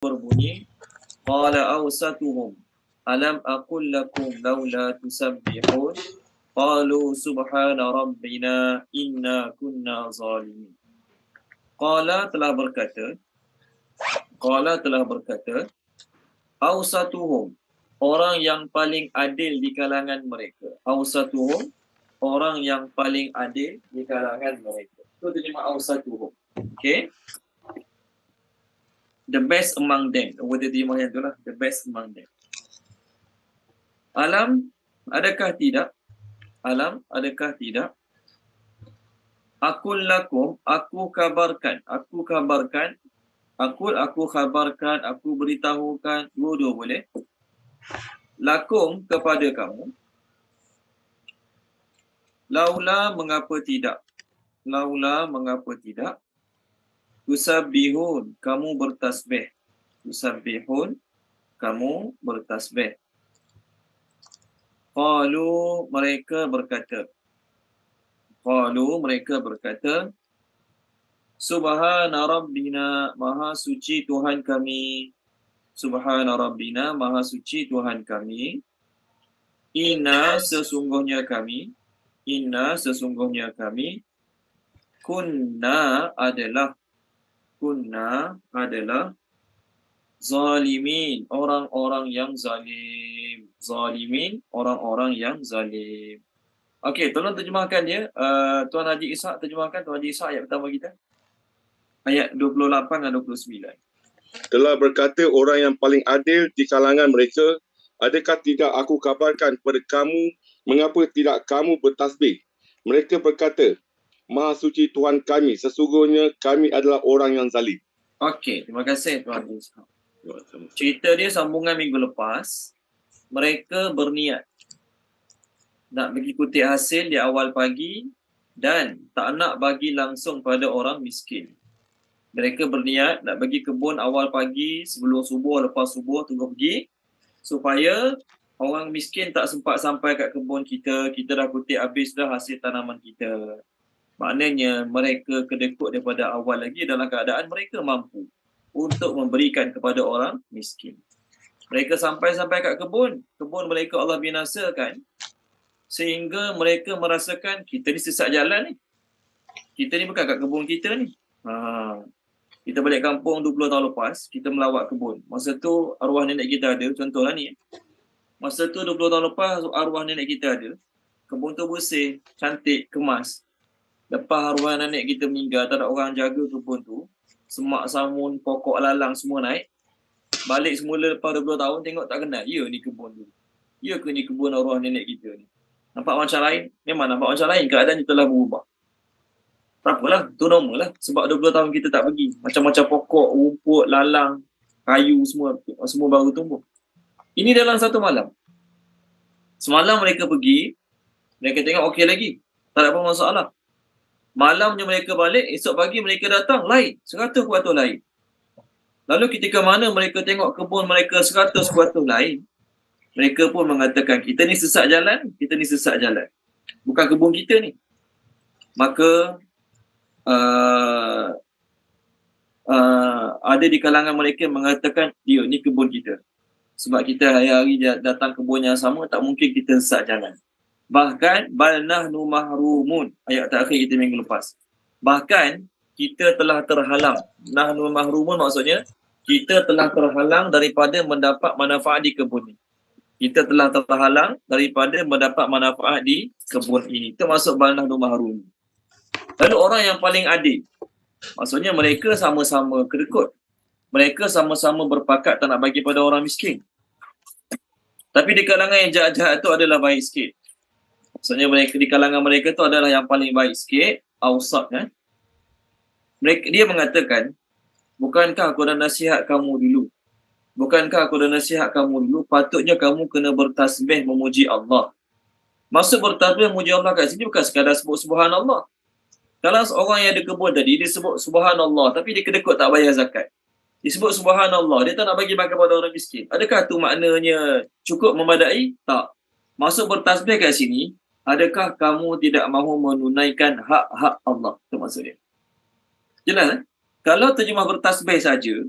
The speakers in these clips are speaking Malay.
berbunyi, qala awsatuhum alam aqul lakum laula tusabbihun qalu subhana rabbina inna kunna zalimin. Qala telah berkata awsatuhum, orang yang paling adil di kalangan mereka. Awsatuhum, orang yang paling adil di kalangan mereka. Itu terjemah awsatuhum. Okay? The best among them. Word terjemah yang itulah, the best among them. Alam, adakah tidak? Alam, adakah tidak? Aqul lakum, aku kabarkan, aku khabarkan, aku beritahukan, dua-dua boleh. Lakum, kepada kamu. Laula, mengapa tidak? Tusabbihun, kamu bertasbih. Tusabbihun, kamu bertasbih. Qalu, mereka berkata, Subhana Rabbina, maha suci Tuhan kami. Subhana Rabbina, maha suci Tuhan kami. Inna sesungguhnya kami. Kunna adalah zalimin, orang-orang yang zalim. Okey, tolong terjemahkan dia. Tuan Haji Ishak terjemahkan. Tuan Haji Ishak ayat pertama kita. Ayat 28 dan 29. Telah berkata orang yang paling adil di kalangan mereka, adakah tidak aku kabarkan kepada kamu, mengapa tidak kamu bertasbih? Mereka berkata, Maha suci Tuhan kami, sesungguhnya kami adalah orang yang zalim. Okey, terima kasih Tuan Haji Ishak. Cerita dia sambungan minggu lepas. Mereka berniat nak bagi kutip hasil di awal pagi dan tak nak bagi langsung pada orang miskin. Mereka berniat nak bagi kebun awal pagi, sebelum subuh, lepas subuh, tunggu pergi, supaya orang miskin tak sempat sampai kat kebun kita dah kutip habis dah hasil tanaman kita. Maknanya mereka kedekut daripada awal lagi dalam keadaan mereka mampu untuk memberikan kepada orang miskin. Mereka sampai kat kebun mereka Allah binasakan, sehingga mereka merasakan kita ni sesat jalan ni. Kita ni bukan kat kebun kita ni. Kita balik kampung 20 tahun lepas, kita melawat kebun. Masa tu arwah nenek kita ada, contohlah ni. Masa tu 20 tahun lepas arwah nenek kita ada. Kebun tu bersih, cantik, kemas. Lepas arwah nenek kita meninggal, tak ada orang jaga kebun tu. Semak samun, pokok lalang semua naik. Balik semula lepas 20 tahun, tengok tak kenal. Ya ni kebun tu. Ya ke ni kebun arwah nenek kita ni? Nampak macam lain? Memang nampak macam lain. Keadaan kita telah berubah. Tak apalah, tu normal lah. Sebab 20 tahun kita tak pergi. Macam-macam pokok, rumput, lalang, kayu semua baru tumbuh. Ini dalam satu malam. Semalam mereka pergi, mereka tengok okey lagi. Tak ada apa masalah. Malamnya mereka balik, esok pagi mereka datang, lain. 100% lain. Lalu ketika mana mereka tengok kebun mereka 100% lain, mereka pun mengatakan, kita ni sesat jalan. Bukan kebun kita ni. Maka, ada di kalangan mereka mengatakan, dia ni kebun kita. Sebab kita hari-hari datang kebun yang sama, tak mungkin kita sesat jalan. Bahkan, bal nahnu mahrumun. Ayat terakhir kita minggu lepas. Bahkan, kita telah terhalang. Nahnu mahrumun maksudnya, kita telah terhalang daripada mendapat manfaat di kebun ini. Kita telah terhalang daripada mendapat manfaat di kebun ini. Itu masuk bal nahnu mahrumun. Lalu orang yang paling adil, maksudnya mereka sama-sama kedekut. Mereka sama-sama berpakat tak nak bagi pada orang miskin. Tapi di kalangan yang jahat-jahat itu adalah baik sikit. Maksudnya mereka di kalangan mereka itu adalah yang paling baik sikit, awsat kan. Dia mengatakan, bukankah aku dah nasihat kamu dulu? Patutnya kamu kena bertasbih memuji Allah. Maksud bertasbih memuji Allah kat sini bukan sekadar sebut subhanallah. Kalau seorang yang ada kebun tadi, dia sebut subhanallah, tapi dia kedekut tak bayar zakat. Dia sebut subhanallah, dia tak nak bagi makan kepada orang miskin. Adakah tu maknanya cukup memadai? Tak. Maksud bertasbih kat sini, adakah kamu tidak mahu menunaikan hak-hak Allah? Itu maksud dia. Jelas kan? Kalau terjemah bertasbih saja,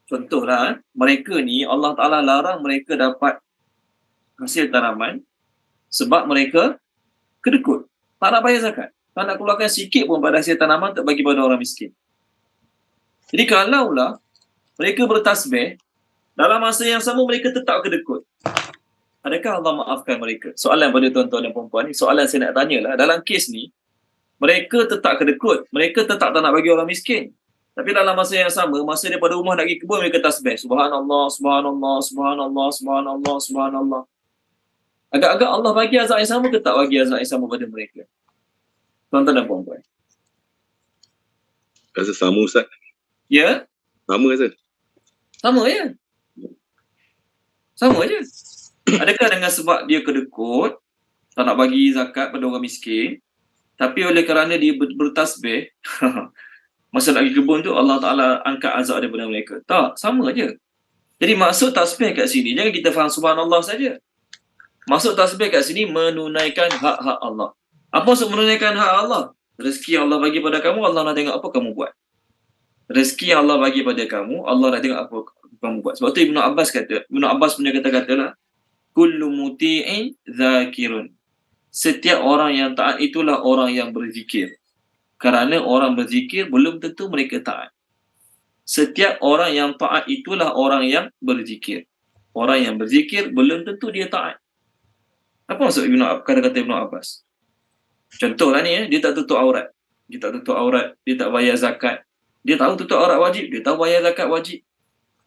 Contohlah, mereka ni Allah Ta'ala larang mereka dapat hasil tanaman sebab mereka kedekut. Tak nak bayar zakat. Tak nak keluarkan sikit pun pada hasil tanaman untuk bagi pada orang miskin. Jadi kalaulah mereka bertasbih, dalam masa yang sama mereka tetap kedekut, adakah Allah maafkan mereka? Soalan pada tuan-tuan dan puan-puan ni, soalan saya nak tanyalah. Dalam kes ni, mereka tetap kedekut, mereka tetap tak nak bagi orang miskin. Tapi dalam masa yang sama, masa daripada rumah nak pergi kebun, mereka tasbih. Subhanallah, subhanallah, subhanallah, subhanallah, subhanallah. Agak-agak Allah bagi azab yang sama ke tak bagi azab yang sama pada mereka? Tuan-tuan dan puan-puan. Rasa sama Ustaz. Ya? Sama Ustaz. Sama je. Sama je. Adakah dengan sebab dia kedekut, tak nak bagi zakat pada orang miskin, tapi oleh kerana dia bertasbih, masa nak pergi kebun tu Allah Ta'ala angkat azab daripada mereka? Tak, sama je. Jadi maksud tasbih kat sini, jangan kita faham subhanallah saja. Maksud tasbih kat sini menunaikan hak-hak Allah. Apa maksud menunaikan hak Allah? Rezeki yang Allah bagi pada kamu, Allah nak tengok apa kamu buat. Rezeki yang Allah bagi pada kamu, Allah nak tengok apa kamu buat. Sebab tu Ibnu Abbas punya kata-kata lah, kullu muti'in zakirun. Setiap orang yang taat itulah orang yang berzikir. Kerana orang berzikir belum tentu mereka taat. Setiap orang yang taat itulah orang yang berzikir. Orang yang berzikir belum tentu dia taat. Apa maksud kata-kata Ibnu Abbas? Contohlah ni, dia tak tutup aurat. Dia tak tutup aurat, dia tak bayar zakat. Dia tahu tutup aurat wajib, dia tahu bayar zakat wajib.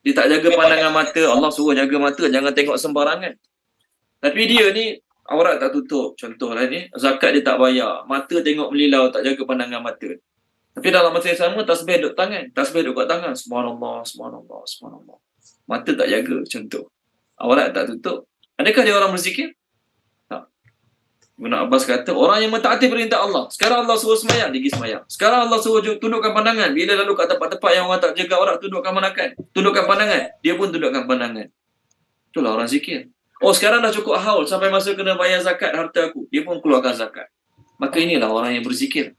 Dia tak jaga pandangan mata, Allah suruh jaga mata, jangan tengok sembarangan. Tapi dia ni aurat tak tutup, contohlah ni, zakat dia tak bayar, mata tengok melilau, tak jaga pandangan mata. Tapi dalam masa yang sama, tasbih duduk tangan, tasbih duduk kat tangan, subhanallah, subhanallah, subhanallah. Mata tak jaga, contoh. Aurat tak tutup. Adakah dia orang berzikir? Tak. Ibnu Abbas kata, orang yang mentaati perintah Allah. Sekarang Allah suruh semayang, dia pergi semayang. Sekarang Allah suruh tundukkan pandangan. Bila lalu kat tempat-tempat yang orang tak jaga aurat, tundukkan pandangan. Dia pun tundukkan pandangan. Itulah orang zikir. Oh, sekarang dah cukup haul sampai masa kena bayar zakat harta aku. Dia pun keluarkan zakat. Maka inilah orang yang berzikir.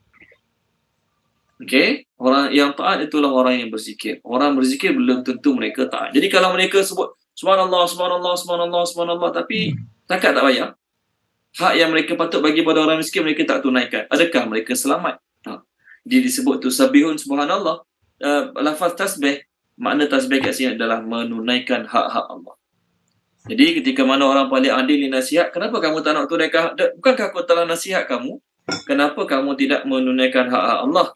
Okey? Orang yang taat itulah orang yang berzikir. Orang berzikir belum tentu mereka taat. Jadi kalau mereka sebut subhanallah, subhanallah, subhanallah, subhanallah, tapi zakat tak bayar, hak yang mereka patut bagi pada orang miskin mereka tak tunaikan, adakah mereka selamat? Dia disebut tu sabihun subhanallah. Lafaz tasbih, makna tasbih kat sini adalah menunaikan hak-hak Allah. Jadi ketika mana orang paling adil nasihat, kenapa kamu tak nak tunaikan? Bukankah aku telah nasihat kamu? Kenapa kamu tidak menunaikan hak-hak Allah?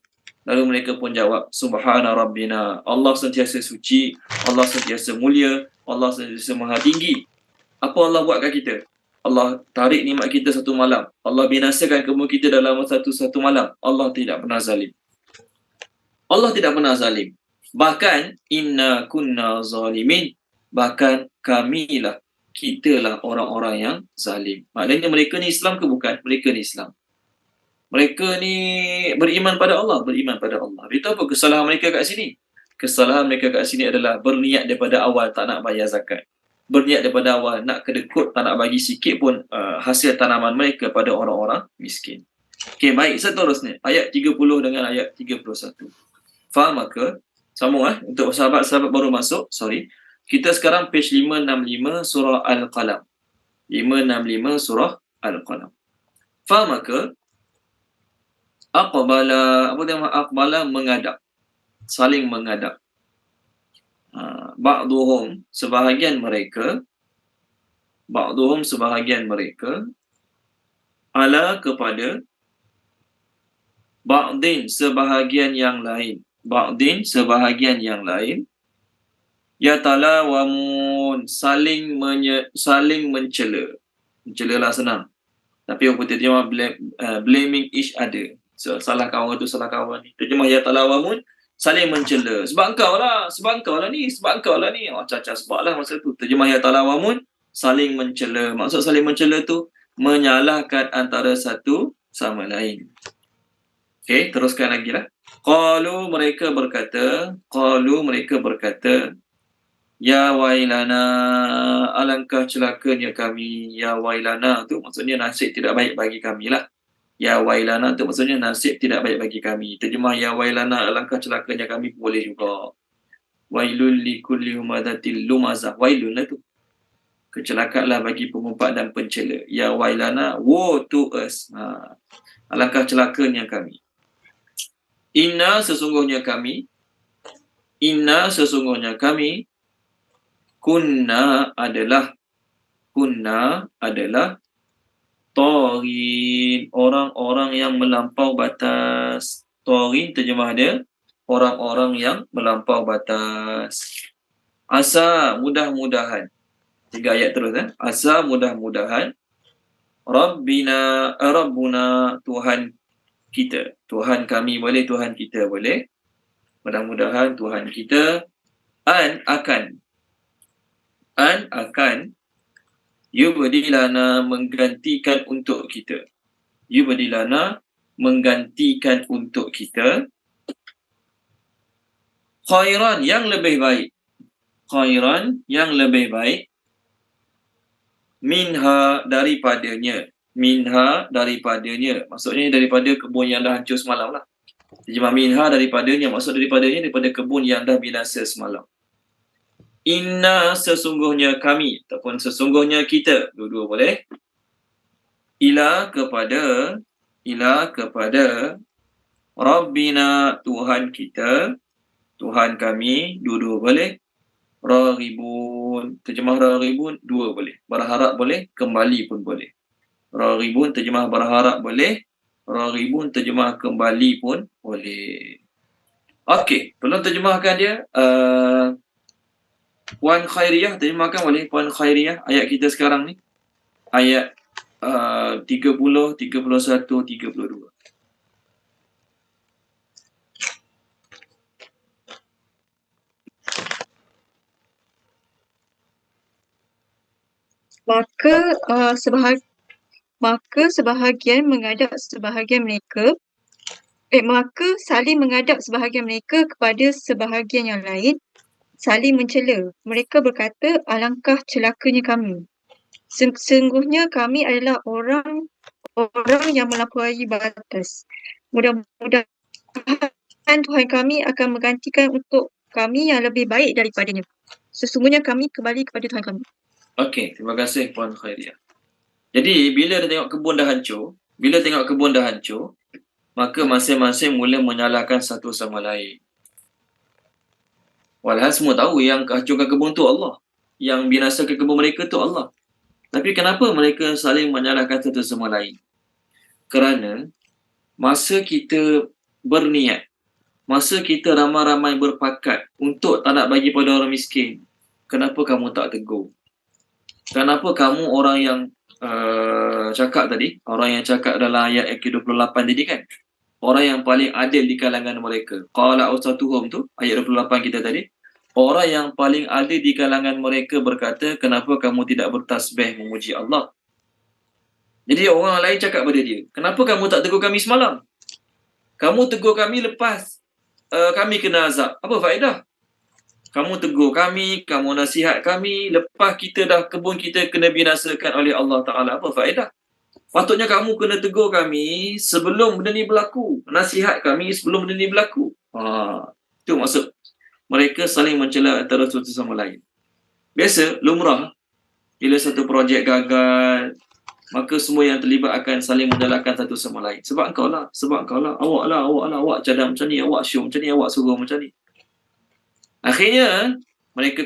Lalu mereka pun jawab, subhana rabbina. Allah sentiasa suci, Allah sentiasa mulia, Allah sentiasa maha tinggi. Apa Allah buat kat kita? Allah tarik nikmat kita satu malam. Allah binasakan kebun kita dalam satu malam. Allah tidak pernah zalim. Allah tidak pernah zalim. Bahkan inna kunna zalimin. Bahkan kamilah, kitalah orang-orang yang zalim. Maknanya mereka ni Islam ke bukan? Mereka ni Islam. Mereka ni beriman pada Allah. Beriman pada Allah. Itu apa kesalahan mereka kat sini? Kesalahan mereka kat sini adalah berniat daripada awal tak nak bayar zakat. Berniat daripada awal nak kedekut, tak nak bagi sikit pun hasil tanaman mereka pada orang-orang miskin. Okey, baik, seterusnya. Ayat 30 dengan ayat 31. Faham ke? Sambung untuk sahabat-sahabat baru masuk, sorry. Kita sekarang page 565 surah Al-Qalam. 565 surah Al-Qalam. Faham ke? Aqbala menghadap. Saling menghadap. Ba'duhum sebahagian mereka ala kepada ba'din sebahagian yang lain yatalawamun saling mencela. Mencela lah senang, tapi orang putih terjemah blaming each other. So, salah kawan tu salah kawan ni. Terjemah yatalawamun saling mencela. Sebab engkau lah ni. Caca sebab lah masa tu. Terjemah yatalawamun saling mencela. Maksud saling mencela tu menyalahkan antara satu sama lain. Okey, teruskan lagi lah. Qalu mereka berkata, ya wailana, alangkah celakanya kami. Ya wailana tu maksudnya nasib tidak baik bagi kami lah. Ya wailana tu maksudnya nasib tidak baik bagi kami. Terjemah ya wailana, alangkah celakanya kami boleh juga. Wailul likulli humadatil lumazah. Wailun lah tu. Kecelakaanlah bagi pengumpat dan pencela. Ya wailana, woe to us. Alangkah celakanya kami. Inna sesungguhnya kami kunna adalah Taghin, orang-orang yang melampau batas. Taghin terjemah dia orang-orang yang melampau batas. Asa, mudah-mudahan. 3 ayat terus Asa, mudah-mudahan Rabbuna, Tuhan kita. Tuhan kami boleh, Tuhan kita boleh. Mudah-mudahan Tuhan kita akan yubdilana, menggantikan untuk kita. Yubdilana, menggantikan untuk kita. Khairan, yang lebih baik. Khairan, yang lebih baik. Minha, daripadanya. Minha, daripadanya. Maksudnya daripada kebun yang dah hancur semalam lah. Terjemah minha, daripadanya. Maksud daripadanya daripada kebun yang dah binasa semalam. Inna, sesungguhnya kami, ataupun sesungguhnya kita, dua-dua boleh. Ila kepada Rabbina, Tuhan kita, Tuhan kami, dua-dua boleh. Raghibun, terjemah raghibun, dua boleh. Berharap boleh, kembali pun boleh. Raghibun terjemah berharap boleh. Raghibun terjemah kembali pun boleh. Okey, tolong terjemahkan dia. Puan Khairiyah, terjemahkan boleh Puan Khairiyah ayat kita sekarang ni. Ayat 30, 31, 32. Maka sebahagian menghadap sebahagian mereka maka saling menghadap sebahagian mereka kepada sebahagian yang lain, saling mencela. Mereka berkata, alangkah celakanya kami. Sesungguhnya kami adalah orang yang melampaui batas. Mudah-mudahan Tuhan kami akan menggantikan untuk kami yang lebih baik daripadanya. Sesungguhnya kami kembali kepada Tuhan kami. Okey, terima kasih Puan Khairiyah. Jadi, bila dia tengok kebun dah hancur, maka masing-masing mula menyalahkan satu sama lain. Walhal semua tahu yang hancurkan kebun tu Allah. Yang binasakan kebun mereka tu Allah. Tapi kenapa mereka saling menyalahkan satu sama lain? Kerana masa kita berniat, masa kita ramai-ramai berpakat untuk tak nak bagi pada orang miskin, kenapa kamu tak tegur? Kenapa kamu orang yang cakap tadi, orang yang cakap dalam ayat ke-28 tadi kan, orang yang paling adil di kalangan mereka, qala ausatuhum tu, ayat 28 kita tadi, orang yang paling adil di kalangan mereka berkata, kenapa kamu tidak bertasbih memuji Allah? Jadi orang lain cakap pada dia, kenapa kamu tak tegur kami semalam? Kamu tegur kami lepas kami kena azab. Apa faedah? Kamu tegur kami, kamu nasihat kami, lepas kita dah kebun kita kena binasakan oleh Allah Ta'ala. Apa faedah? Patutnya kamu kena tegur kami sebelum benda ni berlaku. Nasihat kami sebelum benda ni berlaku. Itu maksud mereka saling mencela antara satu sama lain. Biasa, lumrah, bila satu projek gagal, maka semua yang terlibat akan saling menyalahkan satu sama lain. Sebab engkau lah, awak cadang macam ni, awak show macam ni, awak suruh macam ni. Akhirnya, mereka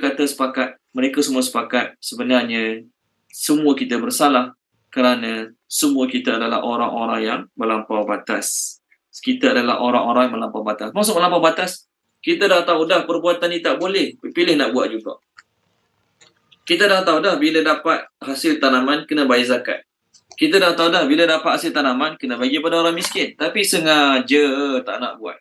semua sepakat sebenarnya semua kita bersalah kerana semua kita adalah orang-orang yang melampau batas. Kita adalah orang-orang yang melampau batas. Maksud melampau batas, kita dah tahu dah perbuatan ni tak boleh, pilih nak buat juga. Kita dah tahu dah bila dapat hasil tanaman kena bayar zakat. Kita dah tahu dah bila dapat hasil tanaman kena bagi pada orang miskin. Tapi sengaja tak nak buat.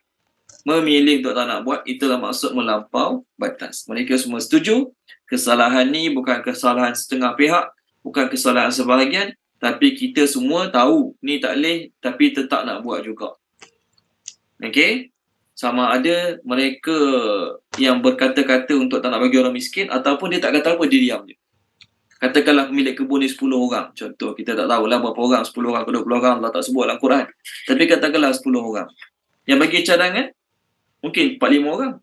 Memilih untuk tak nak buat, itulah maksud melampau batas. Mereka semua setuju, kesalahan ni bukan kesalahan setengah pihak, bukan kesalahan sebahagian, tapi kita semua tahu ni tak boleh, tapi tetap nak buat juga. Okey? Sama ada mereka yang berkata-kata untuk tak nak bagi orang miskin, ataupun dia tak kata apa, dia diam je. Katakanlah pemilik kebun ni 10 orang. Contoh, kita tak tahulah berapa orang, 10 orang ke 20 orang, Allah tak sebut dalam Quran. Tapi katakanlah 10 orang. Yang bagi cadangan, mungkin 4-5 orang.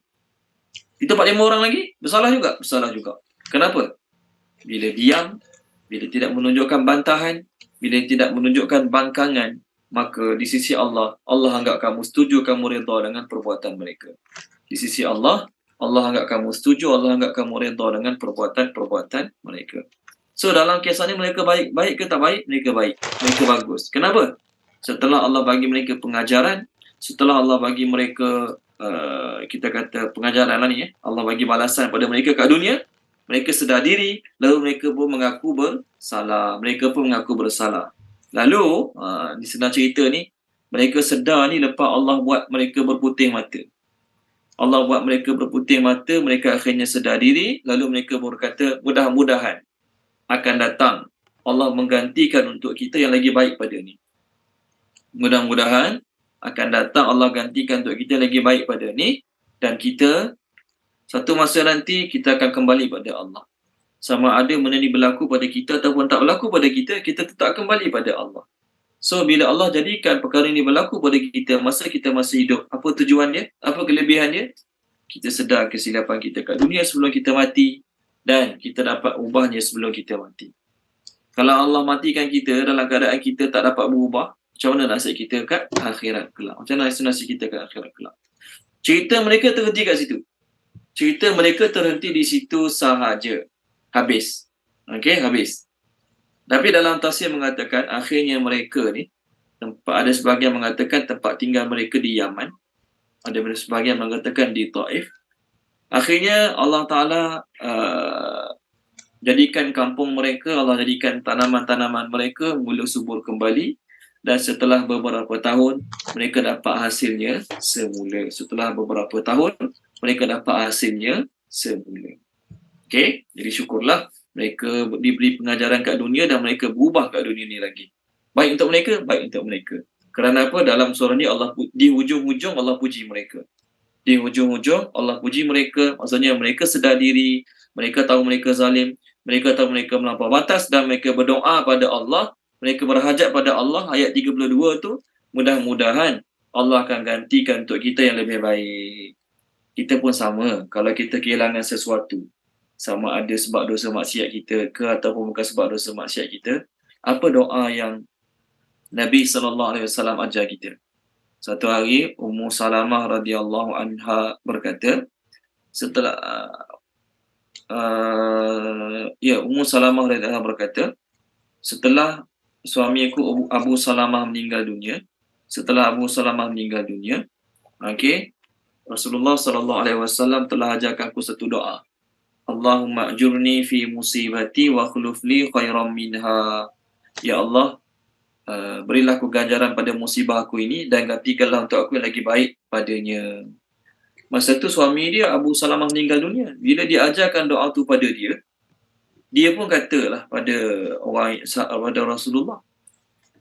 Kita 4-5 orang lagi, bersalah juga? Bersalah juga. Kenapa? Bila diam, bila tidak menunjukkan bantahan, bila tidak menunjukkan bangkangan, maka di sisi Allah, Allah anggap kamu setuju, kamu redha dengan perbuatan mereka. Di sisi Allah, Allah anggap kamu setuju, Allah anggap kamu redha dengan perbuatan-perbuatan mereka. So dalam kisah ni mereka baik. Baik ke tak baik? Mereka baik. Mereka bagus. Kenapa? Setelah Allah bagi mereka pengajaran, setelah Allah bagi mereka kita kata pengajaran lah ni, Allah bagi balasan pada mereka kat dunia, mereka sedar diri, lalu mereka pun mengaku bersalah. Mereka pun mengaku bersalah. Lalu, di sebelah cerita ni, mereka sedar ni lepas Allah buat mereka berputih mata. Allah buat mereka berputih mata, mereka akhirnya sedar diri, lalu mereka berkata, mudah-mudahan akan datang Allah menggantikan untuk kita yang lagi baik pada ni. Mudah-mudahan akan datang Allah gantikan untuk kita lagi baik pada ni, dan kita satu masa nanti kita akan kembali pada Allah. Sama ada benda ni berlaku pada kita ataupun tak berlaku pada kita, kita tetap kembali pada Allah. So bila Allah jadikan perkara ini berlaku pada kita masa kita masih hidup, apa tujuan dia? Apa kelebihan dia? Kita sedar kesilapan kita kat dunia sebelum kita mati, dan kita dapat ubahnya sebelum kita mati. Kalau Allah matikan kita dalam keadaan kita tak dapat berubah, macam mana nasib kita kat akhirat kelak? Macam mana nasib kita kat akhirat kelak? Cerita mereka terhenti kat situ. Cerita mereka terhenti di situ sahaja. Habis. Okey, habis. Tapi dalam tafsir mengatakan akhirnya mereka ni, ada sebahagian mengatakan tempat tinggal mereka di Yaman. Ada sebahagian mengatakan di Taif. Akhirnya Allah Ta'ala jadikan kampung mereka, Allah jadikan tanaman-tanaman mereka mula subur kembali. Dan setelah beberapa tahun, mereka dapat hasilnya semula. Setelah beberapa tahun, mereka dapat hasilnya semula. Okey, jadi syukurlah mereka diberi pengajaran kat dunia dan mereka berubah kat dunia ni lagi. Baik untuk mereka, baik untuk mereka. Kerana apa? Dalam surah ni Allah di hujung-hujung Allah puji mereka. Di hujung-hujung Allah puji mereka, maksudnya mereka sedar diri, mereka tahu mereka zalim, mereka tahu mereka melampau batas dan mereka berdoa pada Allah, mereka berhajat pada Allah. Ayat 32 tu, mudah-mudahan Allah akan gantikan untuk kita yang lebih baik. Kita pun sama, kalau kita kehilangan sesuatu, sama ada sebab dosa maksiat kita ke ataupun bukan sebab dosa maksiat kita, apa doa yang Nabi SAW ajar kita? Satu hari Ummu Salamah radhiyallahu anha berkata, setelah Ummu Salamah radhiyallahu anha berkata, setelah suamiku Abu Salamah meninggal dunia, okey, Rasulullah SAW telah ajarkanku satu doa. Allahumma ajurni fi musibati wa khuluf li khairan minha. Ya Allah, berilah aku ganjaran pada musibah aku ini dan gantikanlah untuk aku yang lagi baik padanya. Masa tu suami dia Abu Salamah meninggal dunia. Bila dia ajarkan doa tu pada dia pun katalah pada Rasulullah.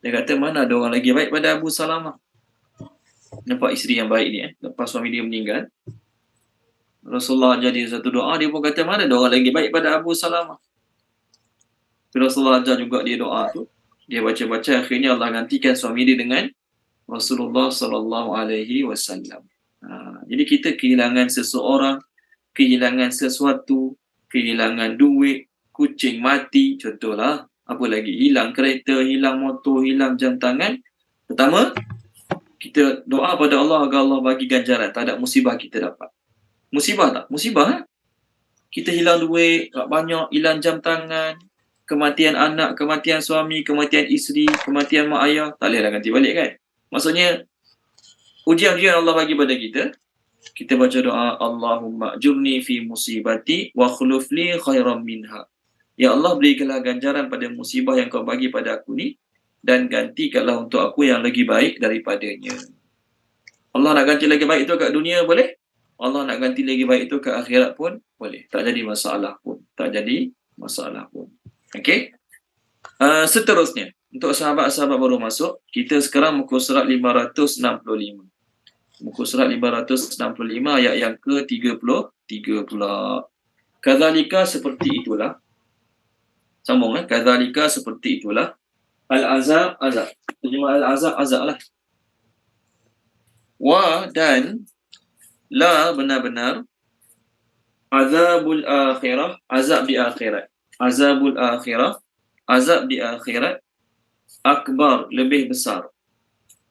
Dia kata, mana ada orang lagi baik pada Abu Salamah? Nampak isteri yang baik ni lepas suami dia meninggal. Rasulullah ajar dia satu doa, dia pun kata, mana ada orang lagi baik pada Abu Salamah? Rasulullah ajar juga dia doa tu. Dia baca-baca, akhirnya Allah gantikan suami dia dengan Rasulullah SAW. Jadi kita kehilangan seseorang, kehilangan sesuatu, kehilangan duit, kucing mati, contohlah. Apa lagi? Hilang kereta, hilang motor, hilang jam tangan. Pertama, kita doa pada Allah agar Allah bagi ganjaran terhadap musibah kita dapat. Musibah tak? Musibah. Kita hilang duit banyak, hilang jam tangan, kematian anak, kematian suami, kematian isteri, kematian mak ayah, tak boleh dah ganti balik kan? Maksudnya, ujian-ujian Allah bagi pada kita, kita baca doa, Allahumma jurni fi musibati wa khuluf li khairan minha. Ya Allah, berikanlah ganjaran pada musibah yang kau bagi pada aku ni, dan gantikanlah untuk aku yang lagi baik daripadanya. Allah nak ganti lagi baik itu kat dunia boleh? Allah nak ganti lagi baik itu kat akhirat pun boleh. Tak jadi masalah pun. Okey? Seterusnya, untuk sahabat-sahabat baru masuk, kita sekarang muka surat 565. Muka surat 565 ayat yang ke-33 pula. Kadzalika seperti itulah. Sambung kadzalika seperti itulah. Al-azab, azab. Terjemah al-azab, azab lah. Wa dan la benar-benar Azabul akhirah, azab di akhirat. Azabul akhirah, azab di akhirat. Akbar, lebih besar.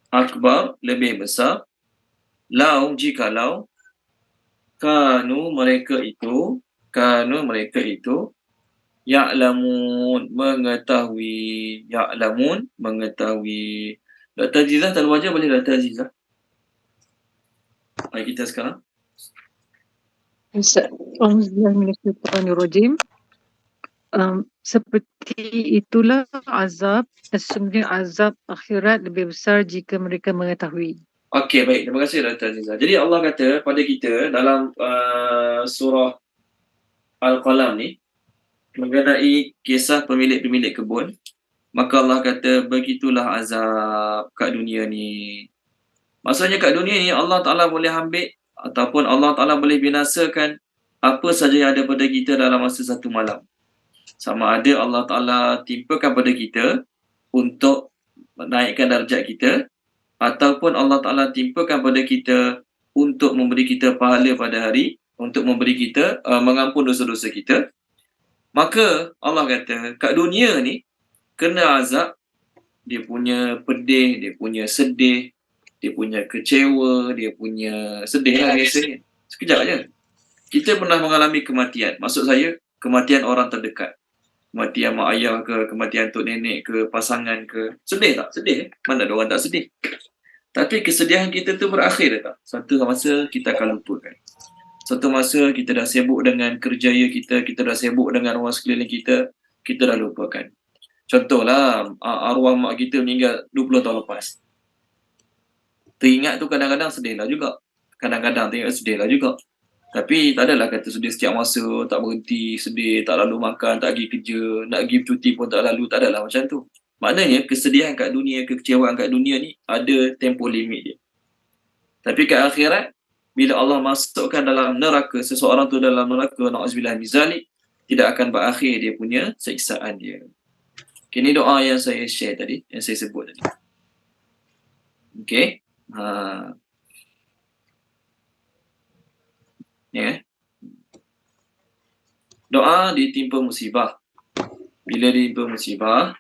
Akbar, lebih besar. Lau, jikalau. Mereka itu. Mereka itu. Ya'lamun, mengetahui. Ya'lamun, mengetahui. Dr. Azizah, Tan Wajah boleh Dr. Azizah? Mari kita sekarang. Bismillahirrahmanirrahim. Seperti itulah azab, sesungguhnya azab akhirat lebih besar jika mereka mengetahui. Okey, baik. Terima kasih Dr. Azizah. Jadi Allah kata pada kita dalam surah Al-Qalam ni mengenai kisah pemilik-pemilik kebun, maka Allah kata begitulah azab kat dunia ni. Maksudnya kat dunia ni Allah Ta'ala boleh ambil ataupun Allah Ta'ala boleh binasakan apa saja yang ada pada kita dalam masa satu malam. Sama ada Allah Ta'ala timpakan pada kita untuk menaikkan darjat kita, ataupun Allah Ta'ala timpakan pada kita untuk memberi kita pahala pada hari, untuk memberi kita mengampun dosa-dosa kita. Maka Allah kata kat dunia ni kena azab, dia punya pedih, dia punya sedih, dia punya kecewa, dia punya sedih lah biasanya. Sekejap je. Kita pernah mengalami kematian. Maksud saya, kematian orang terdekat. Kematian mak ayah ke, kematian tok nenek ke, pasangan ke. Sedih tak? Sedih. Mana ada orang tak sedih? Tapi kesedihan kita tu berakhir tak? Satu masa kita akan lupakan. Satu masa kita dah sibuk dengan kerjaya kita dah sibuk dengan orang sekeliling kita dah lupakan. Contohlah, arwah mak kita meninggal 20 tahun lepas. Teringat tu kadang-kadang sedih lah juga. Kadang-kadang teringat sedih lah juga. Tapi tak adalah kata sedih setiap masa, tak berhenti sedih, tak lalu makan, tak pergi kerja, nak pergi cuti pun tak lalu, tak adalah macam tu. Maknanya kesedihan kat dunia, kekecewaan kat dunia ni ada tempoh limit dia. Tapi kat akhirat, bila Allah masukkan dalam neraka, seseorang tu dalam neraka, na'udzubillah min zalik, tidak akan berakhir dia punya siksaan dia. Okay, ni doa yang saya share tadi, yang saya sebut tadi. Okay. Ya. Doa ditimpa musibah. Bila ditimpa musibah,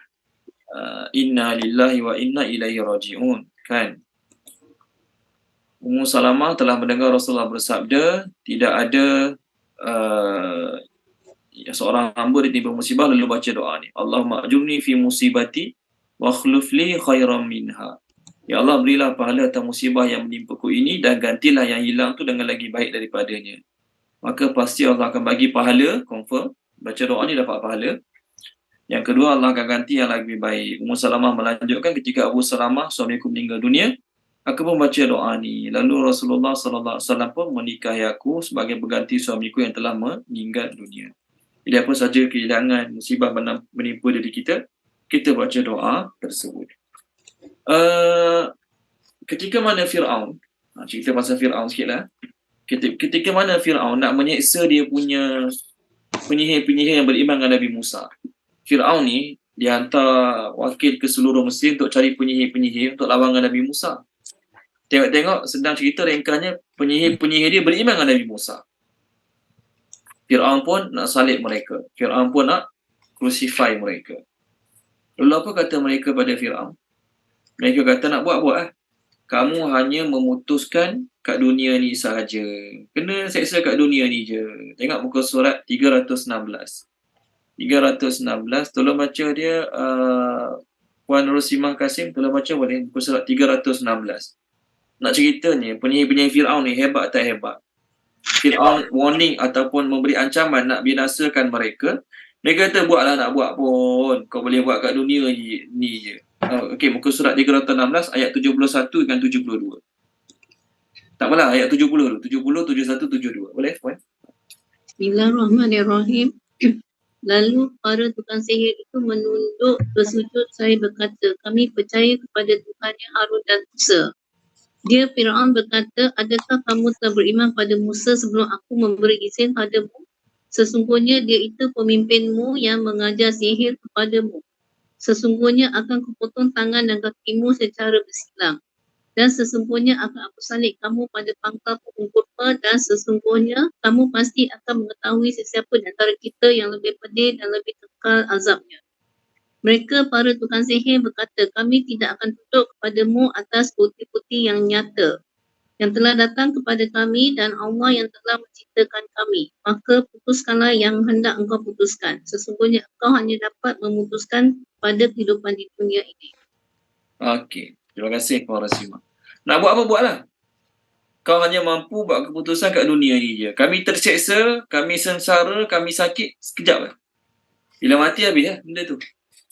inna lillahi wa inna ilaihi raji'un. Kan? Ummu Salamah telah mendengar Rasulullah bersabda, tidak ada seorang hamba ditimpa musibah lalu baca doa ni. Allahumma ajurni fi musibati wa akhlif li khairan minha. Ya Allah, berilah pahala atas musibah yang menimpaku ini dan gantilah yang hilang tu dengan lagi baik daripadanya. Maka pasti Allah akan bagi pahala, confirm. Baca doa ni dapat pahala. Yang kedua, Allah akan ganti yang lebih baik. Ummu Salamah melanjutkan ketika Abu Salamah, suamiku meninggal dunia, aku pun baca doa ni. Lalu Rasulullah SAW pun menikahi aku sebagai pengganti suamiku yang telah meninggal dunia. Jadi apa saja kehilangan, musibah menimpa diri kita, kita baca doa tersebut. Ketika mana Fir'aun, cerita pasal Fir'aun sikit lah. Ketika mana Fir'aun nak menyeksa dia punya penyihir-penyihir yang beriman dengan Nabi Musa. Fir'aun ni, dia hantar wakil ke seluruh Mesir untuk cari penyihir-penyihir untuk lawan dengan Nabi Musa. Tengok-tengok sedang cerita ringkasnya, penyihir-penyihir dia beriman dengan Nabi Musa. Fir'aun pun nak salib mereka. Fir'aun pun nak crucify mereka. Lalu apa kata mereka pada Fir'aun? Mereka kata nak buat-buat lah. Kamu hanya memutuskan kat dunia ni sahaja. Kena seksa kat dunia ni je. Tengok muka surat 316. 316, tolong baca dia, Puan Rosimah Kasim, tolong baca boleh, muka surat 316. Nak ceritanya, penyihir-penyihir Fir'aun ni hebat tak hebat? Fir'aun warning ataupun memberi ancaman nak binasakan mereka. Mereka kata buatlah nak buat pun, kau boleh buat kat dunia ni je. Okey, muka surat 316 ayat 71 dengan 72. Tak apalah, ayat 70 dulu. 70, 71, 72. Boleh, Puan? Bismillahirrahmanirrahim. Lalu para tukang sihir itu menunduk bersujud seraya berkata, kami percaya kepada Tuhannya Harun dan Musa. Dia Fir'aun berkata, adakah kamu telah beriman pada Musa sebelum aku memberi izin padamu? Sesungguhnya dia itu pemimpinmu yang mengajar sihir kepadamu. Sesungguhnya akan kupotong tangan dan kakimu secara bersilang. Dan sesungguhnya akan aku salib kamu pada pangkal pohon kurma, dan sesungguhnya kamu pasti akan mengetahui sesiapa di antara kita yang lebih pedih dan lebih kekal azabnya. Mereka para tukang sihir berkata, kami tidak akan tunduk kepadamu atas bukti-bukti yang nyata yang telah datang kepada kami dan Allah yang telah menciptakan kami. Maka putuskanlah yang hendak engkau putuskan. Sesungguhnya engkau hanya dapat memutuskan pada kehidupan di dunia ini. Okey, terima kasih Puan Rasimah. Nak buat apa, buatlah. Kau hanya mampu buat keputusan kat dunia ni je. Kami terseksa, kami sengsara, kami sakit, sekejap lah. Bila mati habis lah benda tu.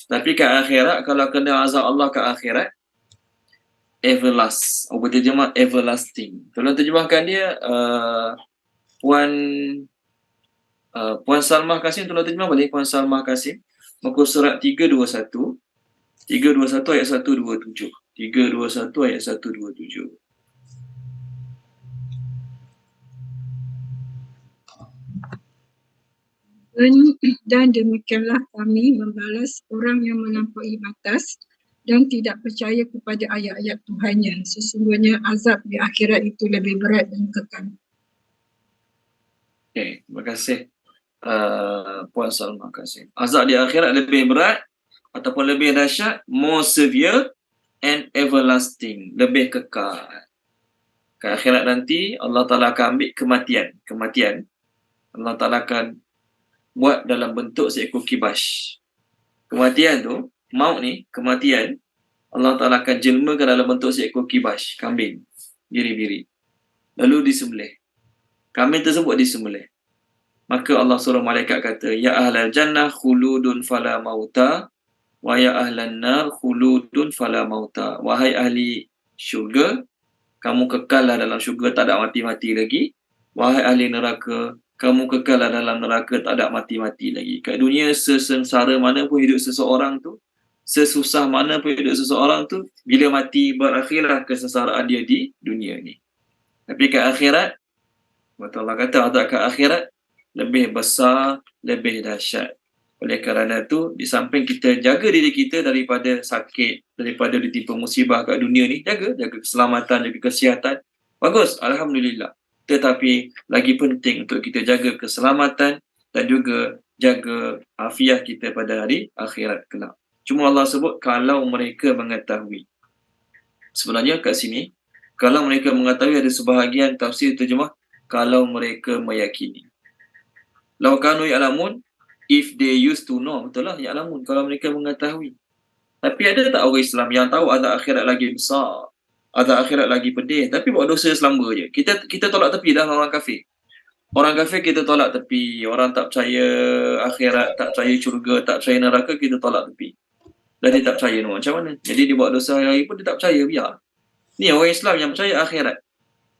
Tapi kat akhirat, kalau kena azab Allah kat akhirat, everlast. Apa terjemah? Everlasting. Tolong terjemahkan dia, Puan Salmah Kasim, tolong terjemah balik Puan Salmah Kasim. Muka surat 321. 321 ayat 127. 321 ayat 127. Dan demikianlah kami membalas orang yang melampaui batas dan tidak percaya kepada ayat-ayat Tuhannya. Sesungguhnya azab di akhirat itu lebih berat dan kekal. Okay, terima kasih Puan Salma Kasim. Azab di akhirat lebih berat ataupun lebih dahsyat, more severe and everlasting, lebih kekal. Ke akhirat nanti Allah Ta'ala akan ambil kematian. Allah Ta'ala akan buat dalam bentuk seekor kibas. Kematian tu, maut ni, kematian, Allah Ta'ala akan jelmakan dalam bentuk seekor kibas, kambing, biri-biri. Lalu disembelih. Kambing tersebut disembelih. Maka Allah suruh malaikat kata, ya ahlal jannah khuludun fala mauta, wa ya ahlan nar khuludun fala mauta. Wahai ahli syurga, kamu kekallah dalam syurga, tak ada mati-mati lagi. Wahai ahli neraka, kamu kekallah dalam neraka, tak ada mati-mati lagi. Kat dunia, sesengsara mana pun hidup seseorang tu, sesusah mana pun hidup seseorang tu, bila mati berakhirlah kesengsaraan dia di dunia ni. Tapi kat akhirat, Allah kata azab kat akhirat lebih besar, lebih dahsyat. Oleh kerana tu, di samping kita jaga diri kita daripada sakit, daripada ditimpa musibah kat dunia ni, jaga keselamatan, jaga kesihatan. Bagus, alhamdulillah. Tetapi lagi penting untuk kita jaga keselamatan dan juga jaga afiah kita pada hari akhirat kelak. Cuma Allah sebut kalau mereka mengetahui. Sebenarnya kat sini, kalau mereka mengetahui, ada sebahagian tafsir terjemah kalau mereka meyakini. Lau kanu ya'lamun, if they used to know, betul lah ya'lamun, kalau mereka mengetahui. Tapi ada tak orang Islam yang tahu azab akhirat lagi besar, azab akhirat lagi pedih, tapi buat dosa selamba je. Kita tolak tepi dah orang kafir. Orang kafir kita tolak tepi, orang tak percaya akhirat, tak percaya syurga, tak percaya neraka, kita tolak tepi. Dan dia tak percaya no, macam mana? Jadi dia buat dosa hari pun dia tak percaya, biar. Ni orang Islam yang percaya akhirat,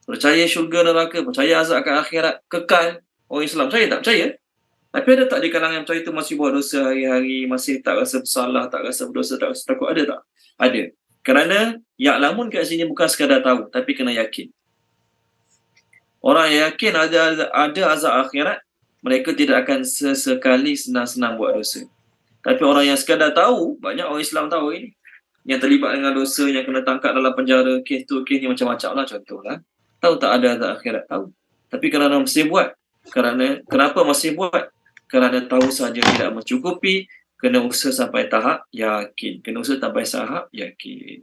percaya syurga neraka, percaya azab kat akhirat kekal. Orang Islam percaya tak percaya? Tapi ada tak di kalangan yang percaya tu masih buat dosa hari-hari, masih tak rasa bersalah, tak rasa berdosa, tak rasa takut? Ada tak? Ada. Kerana ya'lamun kat sini bukan sekadar tahu, tapi kena yakin. Orang yang yakin ada azab akhirat, mereka tidak akan sesekali senang-senang buat dosa. Tapi orang yang sekadar tahu, banyak orang Islam tahu ini, yang terlibat dengan dosa, yang kena tangkap dalam penjara, kes tu, kes ni macam-macam lah, contohlah. Tahu tak ada azab akhirat? Tahu. Tapi kerana masih buat. Kenapa masih buat? Kerana tahu saja tidak mencukupi, kena usaha sampai tahap yakin. Kena usaha sampai tahap yakin.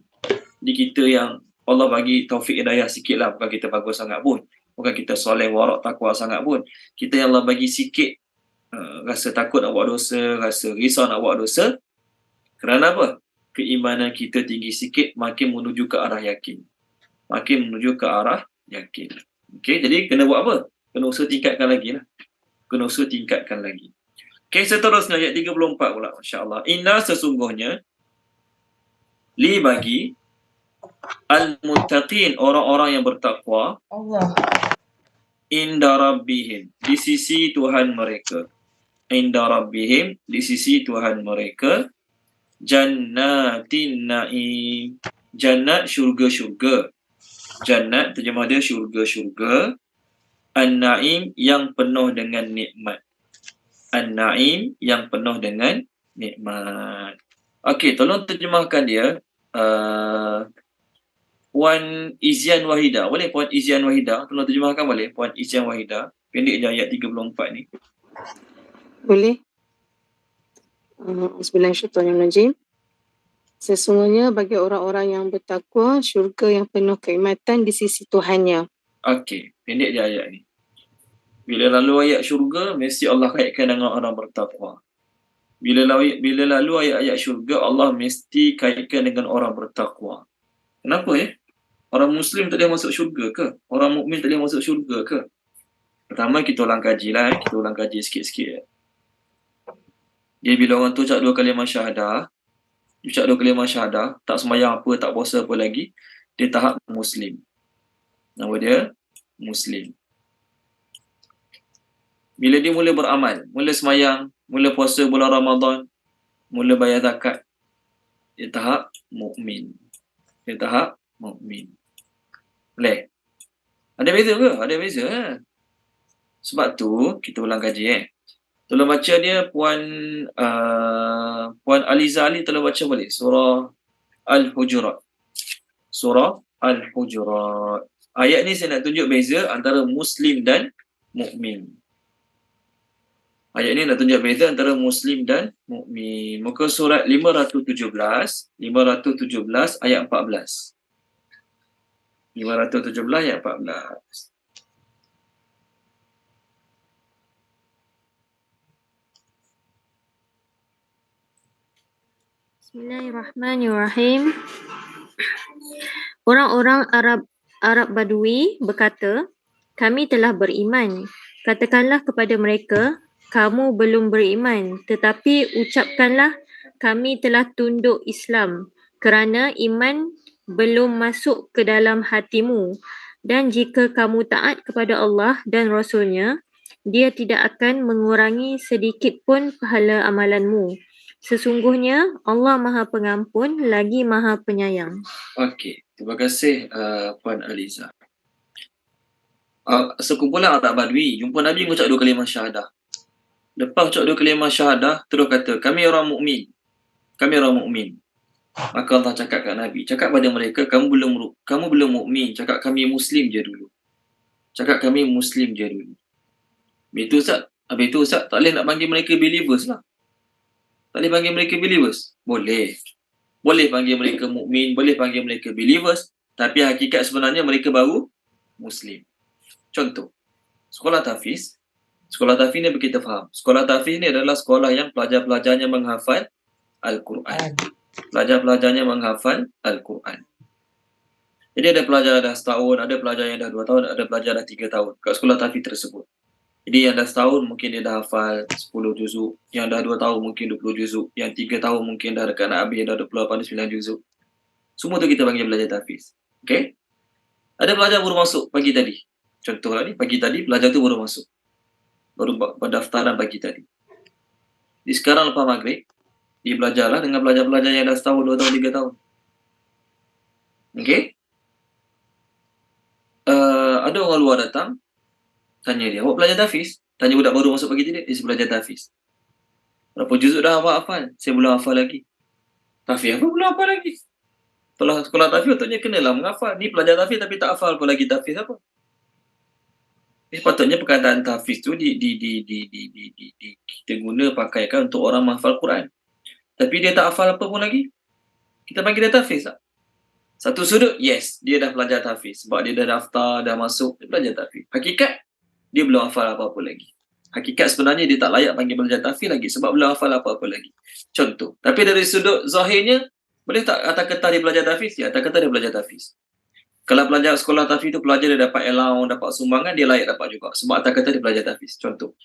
Jadi kita yang Allah bagi taufik hidayah sikit lah, bukan kita bagus sangat pun. Bukan kita soleh, warak, takwa sangat pun. Kita yang Allah bagi sikit rasa takut nak buat dosa, rasa risau nak buat dosa. Kerana apa? Keimanan kita tinggi sikit, makin menuju ke arah yakin. Makin menuju ke arah yakin. Okey, jadi kena buat apa? Kena usaha tingkatkan lagi lah. Kena usaha tingkatkan lagi. Okey, seterusnya ayat 34 pula, insya-Allah. Inna sesungguhnya li bagi al-muttaqin, orang-orang yang bertakwa, Allah. Inda rabbihim, di sisi Tuhan mereka. Inda rabbihim, di sisi Tuhan mereka. Jannatin na'im, jannat syurga-syurga. Jannat terjemah dia syurga-syurga. An-na'im yang penuh dengan nikmat. An-na'im yang penuh dengan nikmat. Okey, tolong terjemahkan dia. Puan Izian Wahida. Boleh Puan Izian Wahida? Tolong terjemahkan boleh? Puan Izian Wahida. Pendek je ayat 34 ni. Boleh? Bismillahirrahmanirrahim. Sesungguhnya bagi orang-orang yang bertakwa, syurga yang penuh kenikmatan di sisi Tuhannya. Okey, pendek je ayat ni. Bila lalu ayat syurga, mesti Allah kaitkan dengan orang bertakwa. Bila lalu ayat-ayat syurga, Allah mesti kaitkan dengan orang bertakwa. Kenapa Orang Muslim tak boleh masuk syurga ke? Orang mukmin tak boleh masuk syurga ke? Pertama, kita ulang kaji lah. Kita ulang kaji sikit-sikit. Dia bila orang tu ucap 2 kalimah syahadah, tak sembahyang apa, tak puasa apa lagi, dia tahap Muslim. Nama dia Muslim. Bila dia mula beramal, mula sembahyang, mula puasa bulan Ramadan, mula bayar zakat, dia tahap mukmin. Boleh? Ada beza ke? Ada beza. Sebab tu, kita ulang kaji Tolong baca dia Puan Aliza Ali, tolong baca balik surah Al-Hujurat. Ayat ni saya nak tunjuk beza antara Muslim dan mukmin. Ayat ni nak tunjuk beza antara Muslim dan mukmin. Muka surat 517 ayat 14. 517 ayat 14. Bismillahirrahmanirrahim. Orang-orang Arab Badui berkata, kami telah beriman. Katakanlah kepada mereka, kamu belum beriman, tetapi ucapkanlah, kami telah tunduk Islam, kerana iman belum masuk ke dalam hatimu. Dan jika kamu taat kepada Allah dan Rasulnya, dia tidak akan mengurangi sedikit pun pahala amalanmu. Sesungguhnya Allah Maha Pengampun lagi Maha Penyayang. Okey, terima kasih Puan Aliza. Sekumpulan Arab Badui jumpa Nabi mengucap 2 kalimah syahadah. Lepas ucap 2 kalimah syahadah, terus kata, kami orang mukmin. Maka Allah cakap kat Nabi, cakap pada mereka, kamu belum mukmin, cakap kami Muslim je dulu. Habis itu Ustaz tak boleh nak panggil mereka believers lah. Tak boleh panggil mereka believers? Boleh panggil mereka mukmin, boleh panggil mereka believers, tapi hakikat sebenarnya mereka baru Muslim. Contoh, sekolah tahfiz ni kita faham. Sekolah tahfiz ni adalah sekolah yang pelajar-pelajarnya menghafal Al-Quran. Jadi ada pelajar dah setahun, ada pelajar yang dah 2 tahun, ada pelajar dah 3 tahun kat sekolah tahfiz tersebut. Jadi yang dah setahun mungkin dia dah hafal 10 juzuk, yang dah 2 tahun mungkin 20 juzuk, yang 3 tahun mungkin dah dekat nak habis, dah 28-9 juzuk. Semua tu kita panggil belajar tahfiz. Okay? Ada pelajar baru masuk pagi tadi. Contohlah ni, pagi tadi pelajar tu baru masuk. Baru pendaftaran pagi tadi. Di sekarang lepas maghrib, dia belajarlah dengan pelajar-pelajar yang dah setahun, 2 tahun, 3 tahun. Okay? Ada orang luar datang, tanya dia, awak belajar tahfiz? Tanya budak baru masuk pagi tadi, dia belajar tahfiz. Berapa juzuk dah hafal? Saya belum hafal lagi. Tahfiz apa belum hafal lagi? Sekolah tahfiz patutnya kenalah menghafal. Ni pelajar tahfiz tapi tak hafal apa lagi tahfiz apa? Sepatutnya perkataan tahfiz tu kita guna pakaikan untuk orang menghafal Quran. Tapi dia tak hafal apa pun lagi. Kita panggil dia tahfiz tak? Satu sudut, yes, dia dah belajar tahfiz. Sebab dia dah daftar, dah masuk, dia belajar tahfiz. Hakikat, dia belum hafal apa-apa lagi. Hakikat sebenarnya dia tak layak panggil belajar tahfiz lagi sebab belum hafal apa-apa lagi. Contoh. Tapi dari sudut zahirnya, boleh tak atas kata dia belajar tahfiz? Ya, atas kata dia belajar tahfiz. Kalau pelajar sekolah tahfiz tu pelajar dia dapat allowance, dapat sumbangan, dia layak dapat juga. Sebab atas kata dia belajar tahfiz. Contoh.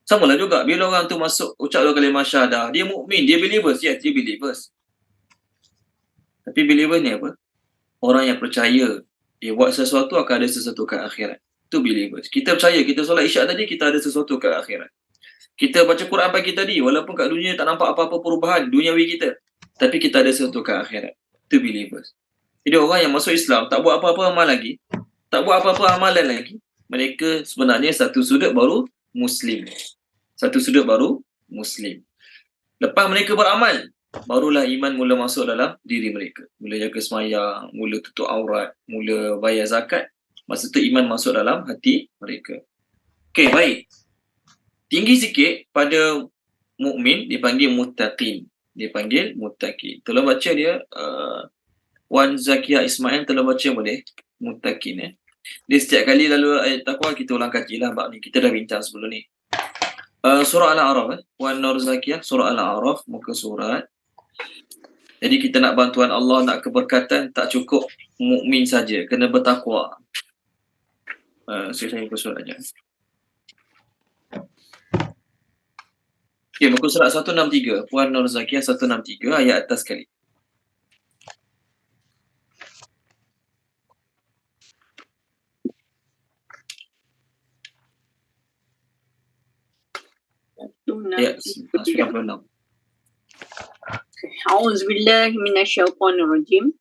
Sama lah juga. Bila orang tu masuk ucap 2 kalimah syahadah, dia mukmin, dia believers. Ya, dia believers. Tapi believers ni apa? Orang yang percaya dia buat sesuatu akan ada sesuatu ke akhirat. Itu believers. Kita percaya, kita solat isyak tadi, kita ada sesuatu ke akhirat. Kita baca Quran pagi tadi, walaupun kat dunia tak nampak apa-apa perubahan duniawi kita, tapi kita ada sesuatu ke akhirat. Itu believers. Jadi orang yang masuk Islam, tak buat apa-apa amal lagi, tak buat apa-apa amalan lagi, mereka sebenarnya satu sudut baru Muslim. Lepas mereka beramal, barulah iman mula masuk dalam diri mereka. Mula jaga sembahyang, mula tutup aurat, mula bayar zakat, masa tu iman masuk dalam hati mereka. Okey, baik. Tinggi sikit pada mukmin dipanggil muttaqin. Tolong baca dia, Wan Zakia Ismail, tolong baca boleh? Muttaqin. Dia setiap kali lalu ayat takwa kita ulang kaji lah bab ni. Kita dah bincang sebelum ni. Surah Al-A'raf, Wan Nur Zakia, surah Al-A'raf, muka surat. Jadi kita nak bantuan Allah, nak keberkatan, tak cukup mukmin saja, kena bertakwa. Saya muka surat aja. Okey, muka surat 163, Puan Nur Zakia 163, ayat atas sekali. Ayat 96. A'udzubillahi minasyaitonirrajim.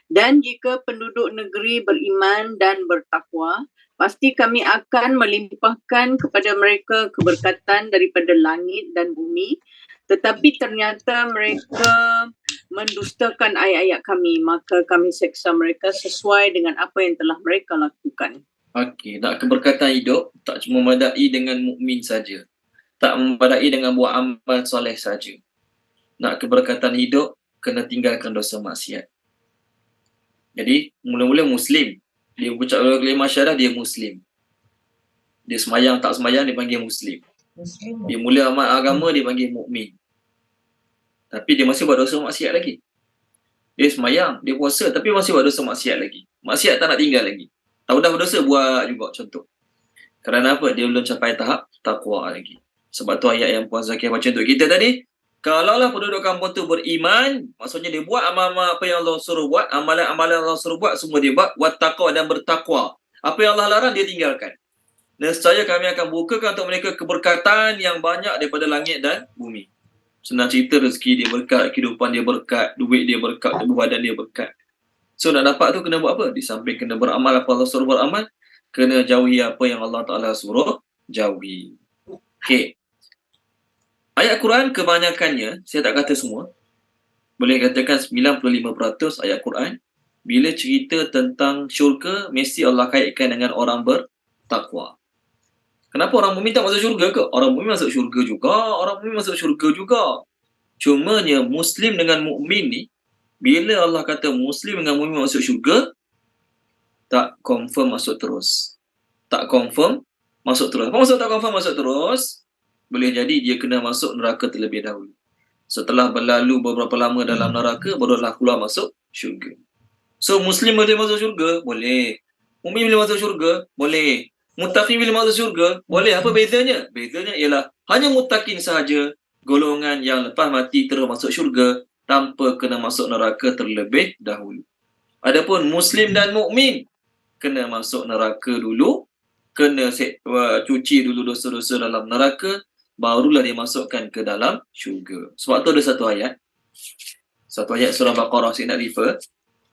Dan jika penduduk negeri beriman dan bertakwa, pasti kami akan melimpahkan kepada mereka keberkatan daripada langit dan bumi. Tetapi ternyata mereka mendustakan ayat-ayat kami, maka kami seksa mereka sesuai dengan apa yang telah mereka lakukan. Okey, nak keberkatan hidup tak cuma memadai dengan mukmin saja. Tak memadai dengan buat amal soleh saja. Nak keberkatan hidup, kena tinggalkan dosa maksiat. Jadi, mula-mula Muslim. Dia ucap kalimah syahadah, dia Muslim. Dia semayang, tak semayang, dia panggil Muslim. Dia mula amal agama, dia panggil mukmin. Tapi dia masih buat dosa maksiat lagi. Dia semayang, dia puasa, tapi masih buat dosa maksiat lagi. Maksiat tak nak tinggal lagi. Tahu dah berdosa, buat juga contoh. Kerana apa? Dia belum capai tahap taqwa lagi. Sebab tu ayat yang Puan Zakia baca untuk kita tadi, kalaulah penduduk kampung tu beriman, maksudnya dia buat amal-amal apa yang Allah suruh buat, amalan-amalan Allah suruh buat, semua dia buat, wattaqwa dan bertakwa. Apa yang Allah larang, dia tinggalkan. Nescaya kami akan bukakan untuk mereka keberkatan yang banyak daripada langit dan bumi. Senang cerita, rezeki dia berkat, kehidupan dia berkat, duit dia berkat, tubuh badan dia berkat. So nak dapat tu kena buat apa? Di samping kena beramal apa Allah suruh beramal, kena jauhi apa yang Allah Ta'ala suruh jauhi. Okey. Ayat Quran kebanyakannya, saya tak kata semua, boleh katakan 95% ayat Quran, bila cerita tentang syurga, mesti Allah kaitkan dengan orang bertakwa. Kenapa orang mukmin tak masuk syurga ke? Orang mukmin masuk syurga juga. Cumanya Muslim dengan mukmin ni, bila Allah kata Muslim dengan mukmin masuk syurga, tak confirm masuk terus. Apa maksud tak confirm masuk terus? Boleh jadi dia kena masuk neraka terlebih dahulu. Setelah berlalu beberapa lama dalam neraka, barulah keluar masuk syurga. So Muslim boleh masuk syurga? Boleh. Mukmin boleh masuk syurga? Boleh. Muttaqin boleh masuk syurga? Boleh. Apa bezanya? Bezanya ialah hanya muttaqin sahaja, golongan yang lepas mati terus masuk syurga tanpa kena masuk neraka terlebih dahulu. Adapun Muslim dan mukmin kena masuk neraka dulu, kena cuci dulu dosa-dosa dalam neraka, barulah dia masukkan ke dalam syurga. Sebab tu ada satu ayat surah Baqarah, saya nak refer.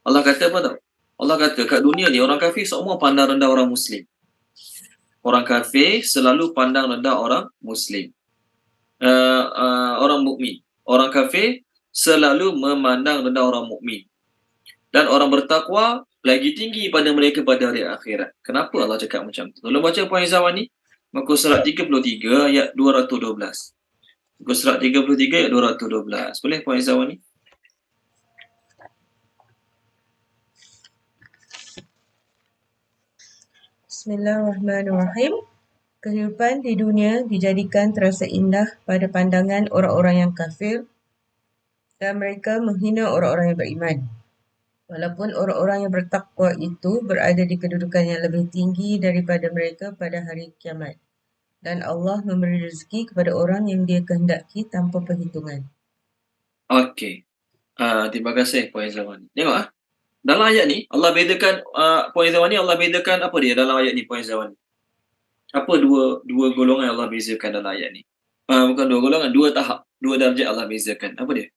Allah kata apa tau? Allah kata kat dunia ni orang kafir semua pandang rendah orang Muslim. Orang kafir selalu pandang rendah orang Muslim. Orang mukmin. Orang kafir selalu memandang rendah orang mukmin. Dan orang bertakwa lagi tinggi pada mereka pada hari akhirat. Kenapa Allah cakap macam tu? Tolong baca Puan Izawan ni. Muka surat 33 ayat 212. Muka surat 33 ayat 212. Boleh Puan Izawan ni? Bismillahirrahmanirrahim. Kehidupan di dunia dijadikan terasa indah pada pandangan orang-orang yang kafir dan mereka menghina orang-orang yang beriman. Walaupun orang-orang yang bertakwa itu berada di kedudukan yang lebih tinggi daripada mereka pada hari kiamat. Dan Allah memberi rezeki kepada orang yang dia kehendaki tanpa perhitungan. Okey. Terima kasih Puan Izawan. Tengok dalam ayat ni Allah bedakan Puan Izawan ni, Allah bedakan apa dia dalam ayat ni Puan Izawan? Apa dua golongan yang Allah bezakan dalam ayat ni? Bukan dua golongan, dua tahap, dua darjat Allah bezakan. Apa dia?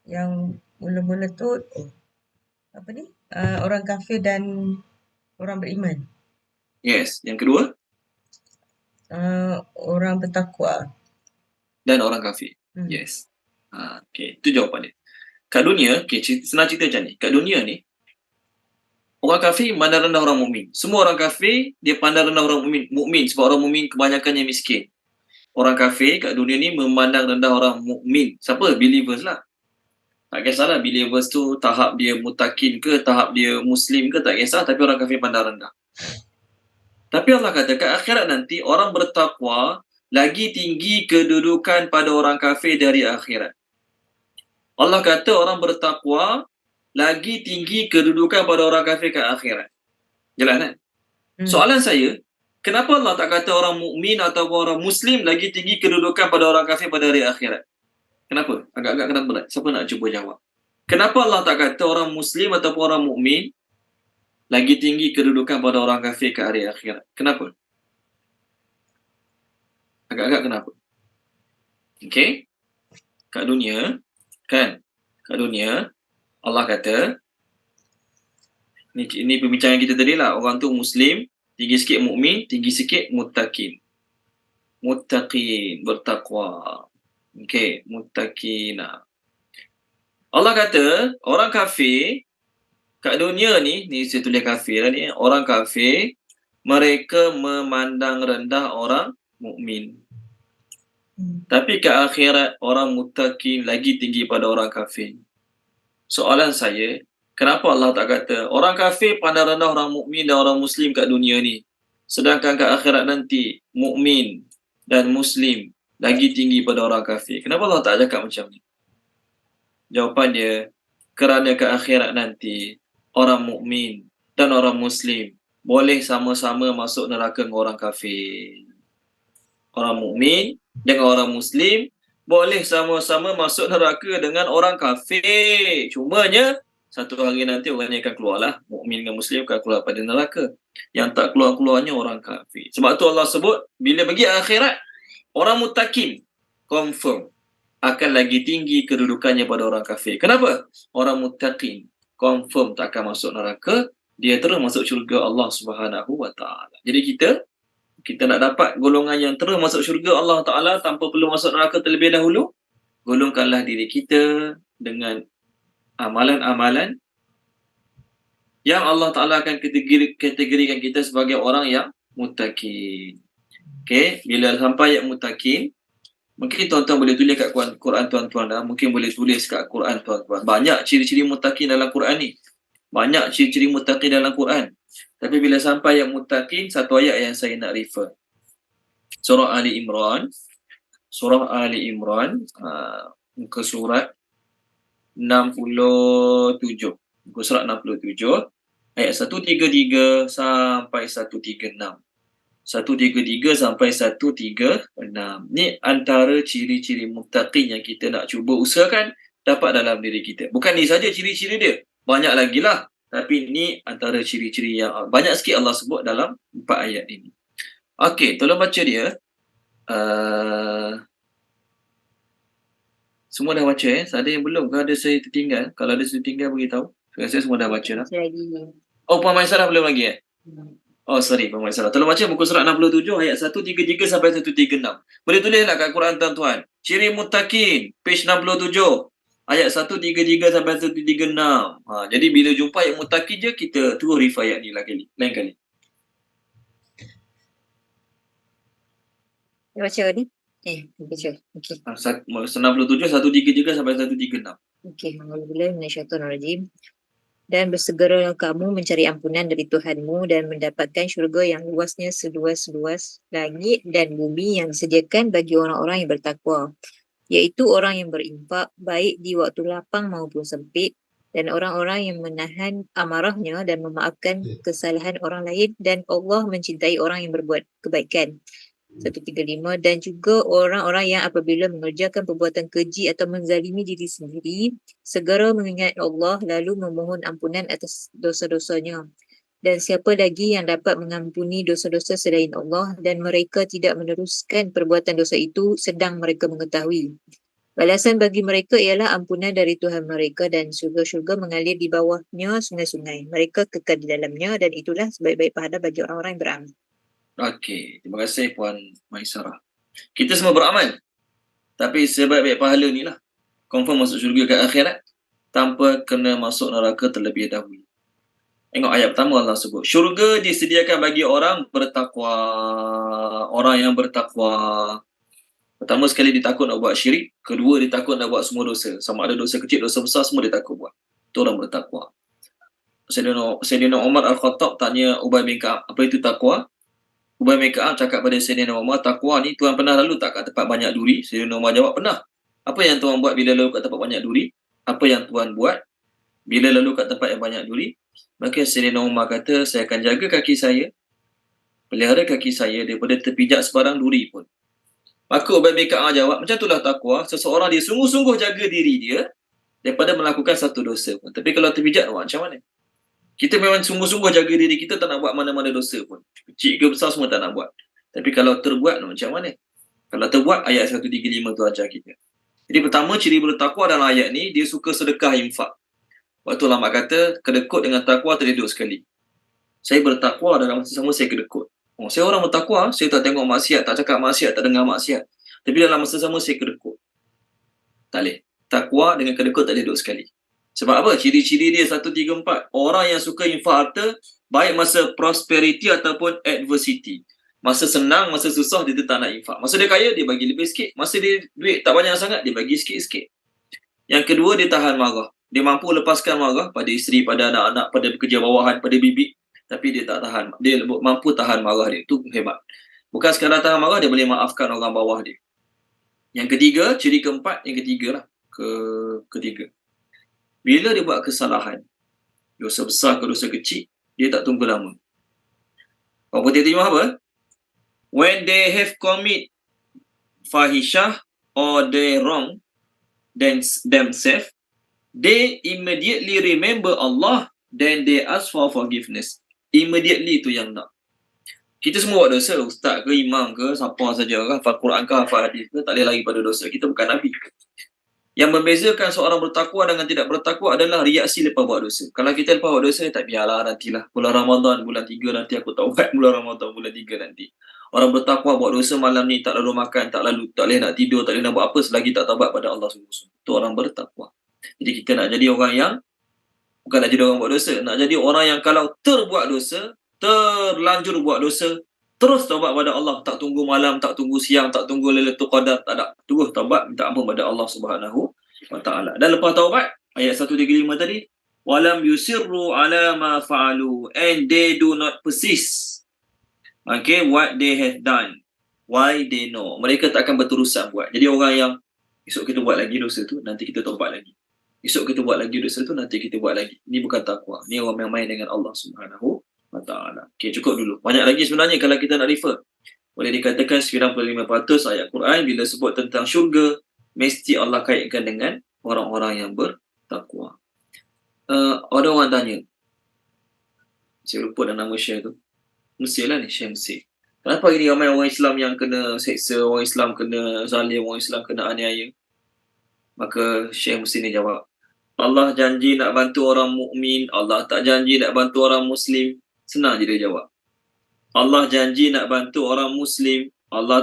Yang mula-mula tu orang kafir dan orang beriman. Yes. Yang kedua? Orang bertakwa. Dan orang kafir. Yes. Okay, itu jawapan dia. Kat dunia, okay, senang cerita macam ni. Kat dunia ni, orang kafir pandang rendah orang mukmin. Semua orang kafir dia pandang rendah orang mukmin sebab orang mukmin kebanyakannya miskin. Orang kafir kat dunia ni memandang rendah orang mukmin. Siapa? Believers lah. Tak kisahlah believers tu tahap dia mutakin ke, tahap dia muslim ke, tak kisah, tapi orang kafir pandang rendah. Tapi Allah kata kat akhirat nanti orang bertakwa lagi tinggi kedudukan pada orang kafir dari akhirat. Allah kata orang bertakwa lagi tinggi kedudukan pada orang kafir kat akhirat. Jelas kan? Soalan saya, kenapa Allah tak kata orang mukmin atau orang muslim lagi tinggi kedudukan pada orang kafir pada hari akhirat? Kenapa? Agak-agak kena berat. Siapa nak cuba jawab? Kenapa Allah tak kata orang muslim ataupun orang mukmin lagi tinggi kedudukan pada orang kafir kat hari akhirat? Kenapa? Agak-agak kenapa? Okay? Kat dunia, kan? Kat dunia, Allah kata, ini perbincangan kita tadi lah, orang tu muslim, tinggi sikit mukmin, tinggi sikit muttaqin. Muttaqin, bertakwa. Okay, muttaqina. Allah kata, orang kafir kat dunia ni saya tulis kafir lah ni, orang kafir, mereka memandang rendah orang mukmin. Tapi kat akhirat, orang muttaqin lagi tinggi pada orang kafir. Soalan saya, kenapa Allah tak kata orang kafir pandang rendah orang mukmin dan orang muslim kat dunia ni, sedangkan kat akhirat nanti mukmin dan muslim lagi tinggi pada orang kafir? Kenapa Allah tak cakap macam ni? Jawapan dia, kerana kat akhirat nanti orang mukmin dan orang muslim boleh sama-sama masuk neraka dengan orang kafir. Orang mukmin dengan orang muslim boleh sama-sama masuk neraka dengan orang kafir. Cumanya satu hari nanti orangnya akan keluarlah. Mukmin dengan muslim akan keluar pada neraka. Yang tak keluar-keluarnya orang kafir. Sebab tu Allah sebut, bila bagi akhirat, orang muttaqin confirm akan lagi tinggi kedudukannya pada orang kafir. Kenapa? Orang muttaqin confirm tak akan masuk neraka, dia terus masuk syurga Allah Subhanahu wa taala. Jadi kita nak dapat golongan yang terus masuk syurga Allah Ta'ala tanpa perlu masuk neraka terlebih dahulu, golongkanlah diri kita dengan amalan-amalan yang Allah Ta'ala akan kategorikan kita sebagai orang yang muttaqin. Okay, bila sampai ayat muttaqin, mungkin tuan-tuan boleh tulis kat Quran tuan-tuan dah. Mungkin boleh tulis kat Quran tuan-tuan. Banyak ciri-ciri muttaqin dalam Quran ni. Banyak ciri-ciri muttaqin dalam Quran. Tapi bila sampai yang muttaqin, satu ayat yang saya nak refer. Surah Ali Imran. Surah Ali Imran. Muka surat 67. Muka surat 67. Ayat 133 sampai 136. 133 sampai 136. Ni antara ciri-ciri muttaqin yang kita nak cuba usahakan dapat dalam diri kita. Bukan ni saja ciri-ciri dia. Banyak lagi lah. Tapi ni antara ciri-ciri yang banyak sikit Allah sebut dalam 4 ayat ini. Okey, tolong baca dia. Semua dah baca Ada yang belum ke? Ada saya tertinggal? Kalau ada saya tertinggal, beritahu. Saya semua dah baca dah. Oh, Puan Maisarah belum lagi Oh, sorry, Puan Maisarah. Tolong baca muka surat 67 ayat 133 sampai 136. Boleh tulislah kat Quran tuan-tuan. Ciri muttaqin, page 67. Ayat 133 sampai 136. Jadi bila jumpa ayat muttaqin je, kita terus refer ayat ni lain kali. Baca ni? Baca. Okey. 97, 133 sampai 136. Okey. Alhamdulillah minasyaitonirrajim. Dan bersegeralah kamu mencari ampunan dari Tuhanmu dan mendapatkan syurga yang luasnya seluas-luas langit dan bumi yang disediakan bagi orang-orang yang bertakwa, iaitu orang yang berinfak baik di waktu lapang maupun sempit, dan orang-orang yang menahan amarahnya dan memaafkan kesalahan orang lain, dan Allah mencintai orang yang berbuat kebaikan. 135. Dan juga orang-orang yang apabila mengerjakan perbuatan keji atau menzalimi diri sendiri, segera mengingat Allah lalu memohon ampunan atas dosa-dosanya. Dan siapa lagi yang dapat mengampuni dosa-dosa selain Allah, dan mereka tidak meneruskan perbuatan dosa itu sedang mereka mengetahui. Balasan bagi mereka ialah ampunan dari Tuhan mereka, dan syurga-syurga mengalir di bawahnya sungai-sungai. Mereka kekal di dalamnya, dan itulah sebaik-baik pahala bagi orang-orang yang beramal. Okey, terima kasih Puan Maisarah. Kita semua beramal. Tapi sebaik-baik pahala ni lah confirm masuk syurga kat akhirat tanpa kena masuk neraka terlebih dahulu. Tengok ayat pertama Allah sebut, syurga disediakan bagi orang bertakwa. Orang yang bertakwa. Pertama sekali dia takut nak buat syirik, kedua dia takut nak buat semua dosa. Sama ada dosa kecil, dosa besar, semua dia takut buat. Itu orang bertakwa. Sayyidina Umar Al-Khattab tanya Ubay bin Ka'ab, apa itu takwa? Ubay bin Ka'ab cakap pada Sayyidina Umar, takwa ni Tuan pernah lalu tak kat tempat banyak duri? Sayyidina Umar jawab, pernah. Apa yang Tuan buat bila lalu kat tempat banyak duri? Apa yang Tuan buat bila lalu kat tempat yang banyak duri? Maka Sayyidina Umar kata, saya akan jaga kaki saya, pelihara kaki saya daripada terpijak sebarang duri pun. Maka Ubay bin Ka'ab jawab, macam itulah takwa. Seseorang dia sungguh-sungguh jaga diri dia daripada melakukan satu dosa pun. Tapi kalau terpijak, macam mana? Kita memang sungguh-sungguh jaga diri kita, tak nak buat mana-mana dosa pun. Kecil ke besar semua tak nak buat. Tapi kalau terbuat, macam mana? Kalau terbuat, ayat 135 tu ajar kita. Jadi pertama, ciri bertakwa dalam ayat ni, dia suka sedekah infak. Waktu ulama kata, kedekut dengan takwa terduduk sekali. Saya bertakwa dalam masa sama saya kedekut. Oh, saya orang bertakwa, saya tak tengok maksiat, tak cakap maksiat, tak dengar maksiat. Tapi dalam masa sama saya kedekut. Tak boleh. Takwa dengan kedekut tak duduk sekali. Sebab apa? Ciri-ciri dia 1, 3, 4. Orang yang suka infak harta, baik masa prosperity ataupun adversity. Masa senang, masa susah, dia tak nak infak. Masa dia kaya, dia bagi lebih sikit. Masa dia duit tak banyak sangat, dia bagi sikit-sikit. Yang kedua, dia tahan marah. Dia mampu lepaskan marah pada isteri, pada anak-anak, pada pekerja bawahan, pada bibik. Tapi dia tak tahan. Dia mampu tahan marah dia. Itu hebat. Bukan sekadar tahan marah, dia boleh maafkan orang bawah dia. Yang ketiga, ciri keempat, yang ketiga lah. Ketiga. Bila dia buat kesalahan, dosa besar ke dosa kecil, dia tak tunggu lama. Orang Putih Timur apa? When they have commit fahishah or they wrong themselves, they immediately remember Allah, then they ask for forgiveness. Immediately tu yang nak. Kita semua buat dosa, ustaz ke, imam ke, siapa saja ke, hafal Quran ke, hafal hadis ke, tak boleh lari pada dosa. Kita bukan Nabi. Yang membezakan seorang bertakwa dengan tidak bertakwa adalah reaksi lepas buat dosa. Kalau kita lepas buat dosa, tak biarlah nantilah. Bulan Ramadan, bulan 3 nanti aku taubat, bulan Ramadan, bulan 3 nanti. Orang bertakwa buat dosa malam ni, tak lalu makan, tak boleh nak tidur, tak boleh nak buat apa selagi tak taubat pada Allah sungguh-sungguh. Itu orang bertakwa. Jadi kita nak jadi orang yang, bukan nak jadi orang buat dosa, nak jadi orang yang kalau terbuat dosa, terlanjur buat dosa, terus taubat pada Allah, tak tunggu malam, tak tunggu siang, tak tunggu Lailatul Qadar, tak ada. Terus taubat, minta ampun pada Allah Subhanahu wa taala. Dan lepas taubat, ayat 135 tadi, walam yusirru ala ma fa'alu, and they do not persist. Okay, what they have done, why they know. Mereka tak akan berterusan buat. Jadi orang yang esok kita buat lagi dosa tu, nanti kita taubat lagi. Esok kita buat lagi dosa tu, nanti kita buat lagi. Ini bukan takwa. Ini orang main-main dengan Allah Subhanahu wa ta'ala. Okay, cukup dulu. Banyak lagi sebenarnya kalau kita nak refer. Boleh dikatakan 95% ayat Quran bila sebut tentang syurga, mesti Allah kaitkan dengan orang-orang yang bertakwa. Ada orang tanya, saya lupa dah nama Syekh tu. Mesir lah ni, Syekh Mesir. Kenapa ini ramai orang Islam yang kena seksa, orang Islam kena zalim, orang Islam kena aniaya? Maka Syekh Mesir ni jawab, Allah janji nak bantu orang mukmin, Allah tak janji nak bantu orang Muslim. Senang je dia jawab. Allah janji nak bantu orang Muslim, Allah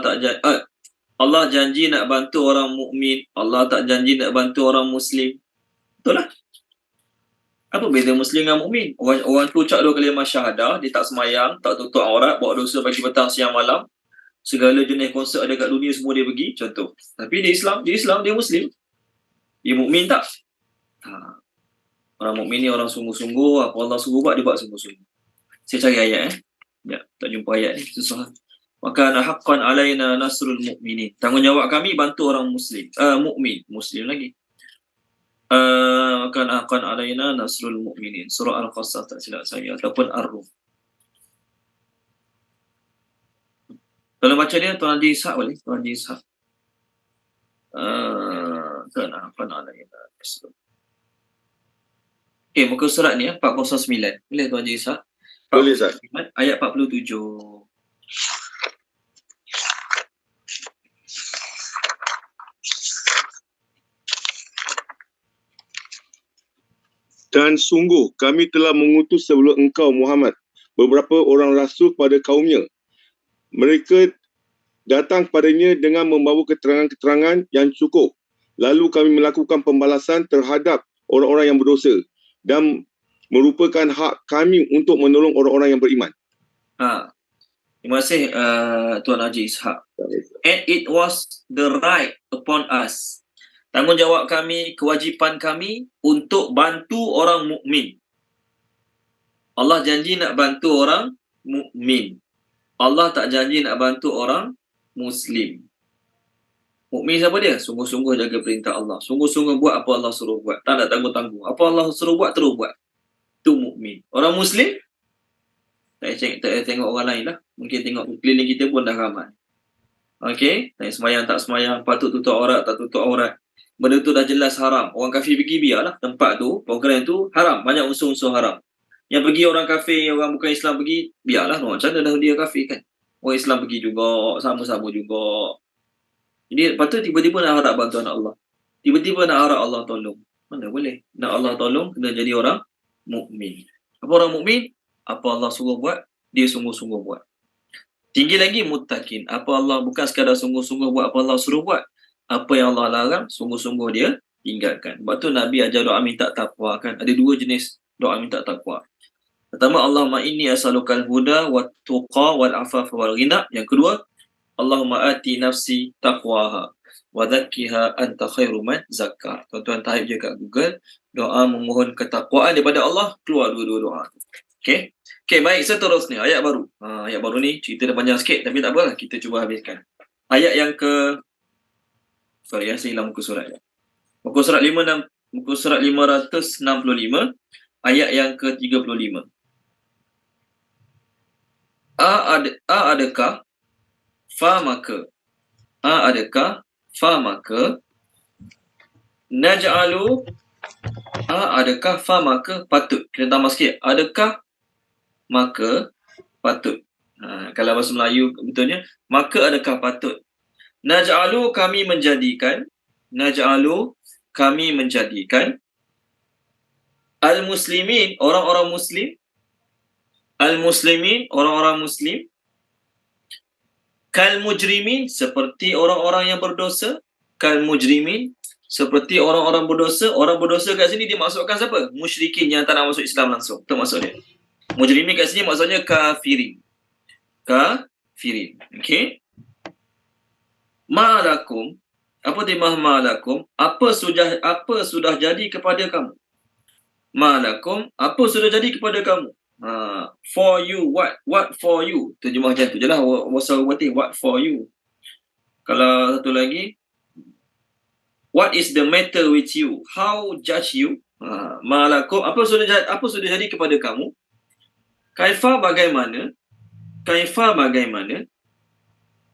janji nak bantu orang mukmin, Allah tak janji nak bantu orang Muslim. Betul lah. Apa beza Muslim dengan mukmin? Orang tu ucap 2 kalimah syahadah, dia tak semayang, tak tutup aurat, buat dosa pagi petang siang malam. Segala jenis konsert ada kat dunia semua dia pergi, contoh. Tapi dia Islam, dia Muslim. Dia mukmin tak? Orang mukmin ni orang sungguh-sungguh, apa Allah suruh buat, dia buat sungguh-sungguh. Saya cari ayat Ya, tak jumpa ayat ni, susah. Maka haqqan alaina nasrul mu'minin. Tanggungjawab kami bantu orang Muslim. Mukmin, Muslim lagi. Maka haqqan alaina nasrul mu'minin. Surah Al-Qasas tak silap saya ataupun Ar-Rum. Kalau baca dia Tuan Haji Ishaq boleh, Tuan Haji Ishaq. Kan haqqan alaina nasrul. Okey, muka surat ni 409. Boleh Tuan Haji Ishaq? Boleh, Ustaz. Ayat 47. Dan sungguh kami telah mengutus sebelum engkau Muhammad beberapa orang rasul pada kaumnya. Mereka datang kepadanya dengan membawa keterangan-keterangan yang cukup. Lalu kami melakukan pembalasan terhadap orang-orang yang berdosa dan merupakan hak kami untuk menolong orang-orang yang beriman. Terima kasih Tuan Haji Ishak. And it was the right upon us. Tanggungjawab kami, kewajipan kami untuk bantu orang mukmin. Allah janji nak bantu orang mukmin. Allah tak janji nak bantu orang Muslim. Mukmin siapa dia? Sungguh-sungguh jaga perintah Allah. Sungguh-sungguh buat apa Allah suruh buat. Tak nak tangguh-tangguh. Apa Allah suruh buat, terus buat. Itu mukmin. Orang Muslim, tak tengok orang lain lah. Mungkin tengok keliling kita pun dah ramai. Okey? Semayang tak semayang, patut tutup aurat, tak tutup aurat. Benda tu dah jelas haram. Orang kafir pergi, biarlah. Tempat tu, program tu haram. Banyak unsur-unsur haram. Yang pergi orang kafir, orang bukan Islam pergi, biarlah. Macam mana dah dia kafir kan? Orang Islam pergi juga, sama-sama juga. Jadi lepas tu tiba-tiba nak harap bantuan Allah. Tiba-tiba nak harap Allah tolong. Mana boleh? Nak Allah tolong, kena jadi orang mukmin. Apa orang mukmin? Apa Allah suruh buat, dia sungguh-sungguh buat. Tinggi lagi muttaqin. Apa Allah bukan sekadar sungguh-sungguh buat apa Allah suruh buat. Apa yang Allah larang, sungguh-sungguh dia tinggalkan. Sebab tu Nabi ajar doa minta taqwa kan. Ada dua jenis doa minta taqwa. Pertama, Allahumma inni as'alukal huda wat tuqa wal afafa wal ghina. Yang kedua, Allahumma ati nafsi taqwaha wa zakkiha anta khairu man zakka. Tuan-tuan type je kat Google, doa memohon ketakwaan daripada Allah, keluar dua-dua doa. Okey. Okey, baik, seterusnya ayat baru. Ayat baru ni cerita dia panjang sikit tapi tak apa, kita cuba habiskan. Ayat yang saya hilang muka surat. Muka surat 565 ayat yang ke-35. Adakah fa maka naj'alu adakah fa maka patut. Kita tambah sikit. Adakah maka patut. Kalau bahasa Melayu betulnya, maka adakah patut. Naj'alu kami menjadikan al-muslimin orang-orang muslim, al-muslimin orang-orang muslim, kal mujrimin seperti orang-orang yang berdosa, kal mujrimin seperti orang-orang berdosa. Orang berdosa kat sini dia maksudkan siapa? Musyrikin yang tak nak masuk Islam langsung. Itu maksud dia. Mujrimin kat sini maksudnya kafirin. Okey. Ma'alakum, apa timah ma'alakum? Apa sudah jadi kepada kamu? Ma'alakum, apa sudah jadi kepada kamu? For you, what for you? Terjemah macam tu je lah. What for you? Kalau satu lagi, what is the matter with you? How judge you? Ma'alakum, apa sudah jadi kepada kamu? Kaifa bagaimana?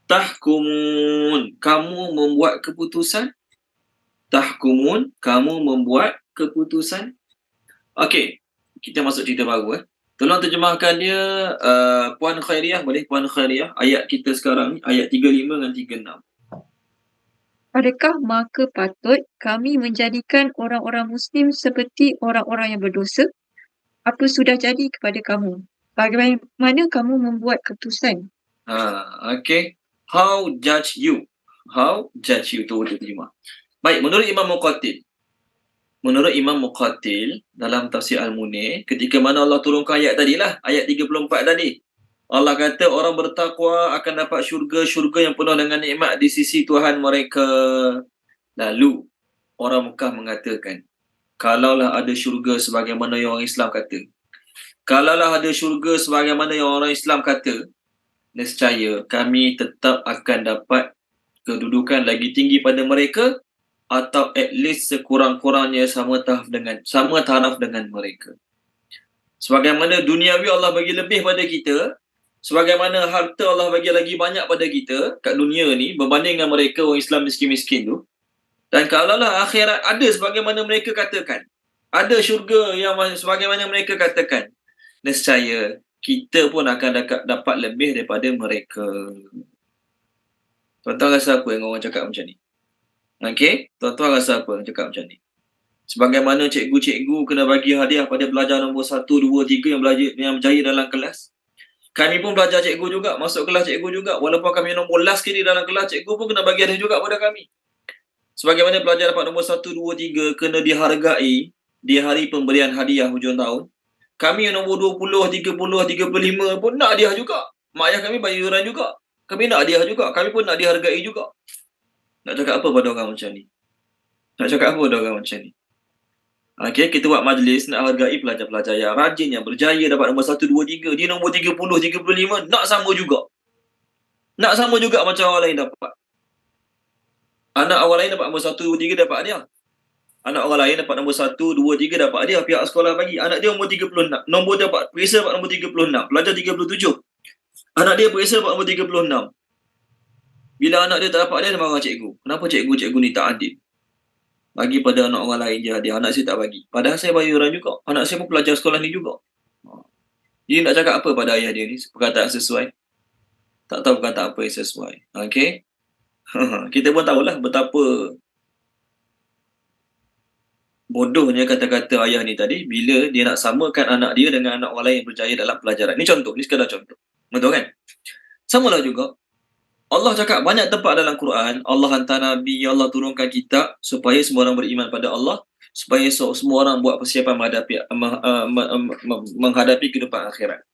Tahkumun, kamu membuat keputusan. Tahkumun, kamu membuat keputusan. Okey, kita masuk cerita baru. Tolong terjemahkan dia Puan Khairiah, boleh Puan Khairiah? Ayat kita sekarang ni, ayat 35 dan 36. Adakah maka patut kami menjadikan orang-orang Muslim seperti orang-orang yang berdosa? Apa sudah jadi kepada kamu? Bagaimana kamu membuat keputusan? Okey. How judge you? Tu dia terjemah. Baik, menurut Imam Muqatil dalam tafsir Al-Munir, ketika mana Allah turunkan ayat tadilah, ayat 34 tadi. Allah kata orang bertakwa akan dapat syurga yang penuh dengan nikmat di sisi Tuhan mereka. Lalu orang Mekah mengatakan, kalaulah ada syurga sebagaimana yang orang Islam kata. Kalaulah ada syurga sebagaimana yang orang Islam kata, nescaya kami tetap akan dapat kedudukan lagi tinggi pada mereka, atau at least sekurang-kurangnya sama taraf dengan mereka. Sebagaimana duniawi Allah bagi lebih pada kita, sebagaimana harta Allah bagi lagi banyak pada kita kat dunia ni berbanding dengan mereka orang Islam miskin-miskin tu. Dan kalaulah akhirat ada sebagaimana mereka katakan, ada syurga yang sebagaimana mereka katakan, nescaya kita pun akan dapat lebih daripada mereka. Tuan-tuan rasa apa yang orang cakap macam ni? Okey, tuan-tuan rasa apa yang cakap macam ni? Sebagaimana cikgu-cikgu kena bagi hadiah pada pelajar nombor 1, 2, 3 yang berjaya dalam kelas. Kami pun belajar cikgu juga, masuk kelas cikgu juga. Walaupun kami nombor last sekali dalam kelas, cikgu pun kena bagi hadiah juga pada kami. Sebagaimana pelajar dapat nombor 1, 2, 3 kena dihargai di hari pemberian hadiah hujung tahun. Kami yang nombor 20, 30, 35 pun nak hadiah juga. Mak ayah kami bayar yuran juga. Kami nak hadiah juga. Kami pun nak dihargai juga. Nak cakap apa pada orang macam ni? Nak cakap apa pada orang macam ni? Okay, kita buat majlis nak hargai pelajar-pelajar yang rajin, yang berjaya dapat nombor 1, 2, 3. Dia nombor 30, 35 nak sama juga. Nak sama juga macam orang lain dapat. Anak orang lain dapat nombor 1, 2, 3 dapat hadiah. Anak orang lain dapat nombor 1, 2, 3 dapat hadiah. Pihak sekolah bagi. Anak dia nombor 36. Nombor dapat periksa dapat nombor 36. Pelajar 37. Anak dia periksa dapat nombor 36. Bila anak dia tak dapat hadiah, dia marah cikgu. Kenapa cikgu ni tak adil? Bagi pada anak orang lain je hadiah. Anak saya tak bagi. Padahal saya bayar yuran juga. Anak saya pun pelajar sekolah ni juga. Dia nak cakap apa pada ayah dia ni? Perkataan sesuai. Tak tahu perkataan apa yang sesuai. Okay? Kita pun tahulah betapa bodohnya kata-kata ayah ni tadi bila dia nak samakan anak dia dengan anak orang lain yang berjaya dalam pelajaran. Ni contoh. Ni sekadar contoh. Betul kan? Samalah juga. Allah cakap banyak tempat dalam Quran, Allah hantar Nabi, Allah turunkan kitab supaya semua orang beriman pada Allah, supaya semua orang buat persiapan menghadapi kehidupan akhirat.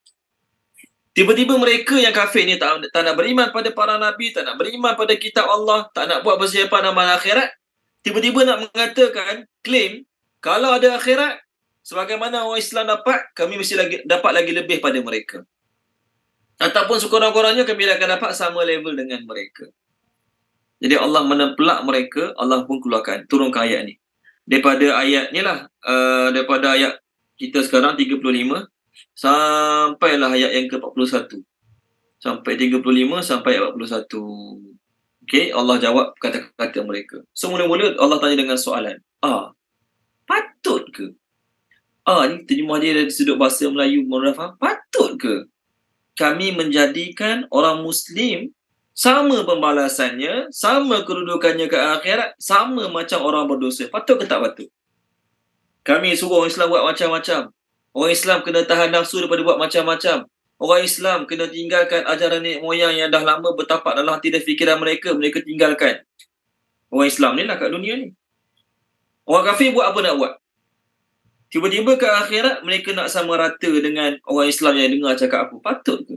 Tiba-tiba mereka yang kafir ni tak nak beriman pada para Nabi, tak nak beriman pada kitab Allah, tak nak buat persiapan amal akhirat. Tiba-tiba nak mengatakan, claim, kalau ada akhirat, sebagaimana orang Islam dapat, kami mesti dapat lagi lebih pada mereka. Ataupun sekurang-kurangnya kami akan dapat sama level dengan mereka. Jadi Allah menempelak mereka, Allah pun keluarkan, turunkan ayat ni. Daripada ayat ni lah, daripada ayat kita sekarang 35, sampailah ayat yang ke-41. Sampai 35 sampai ayat 41. Okay, Allah jawab kata-kata mereka. So mula-mula Allah tanya dengan soalan. Patut ke? Ni terjemah dia dari sudut bahasa Melayu, mohon faham. Patut ke kami menjadikan orang Muslim sama pembalasannya, sama kedudukannya ke akhirat, sama macam orang berdosa? Patut ke tak patut? Kami suruh orang Islam buat macam-macam. Orang Islam kena tahan nafsu daripada buat macam-macam. Orang Islam kena tinggalkan ajaran nenek moyang yang dah lama bertapak dalam hati dan fikiran mereka, mereka tinggalkan. Orang Islam ni lah kat dunia ni. Orang kafir buat apa nak buat? Tiba-tiba ke akhirat, mereka nak sama rata dengan orang Islam yang dengar cakap apa. Patut ke?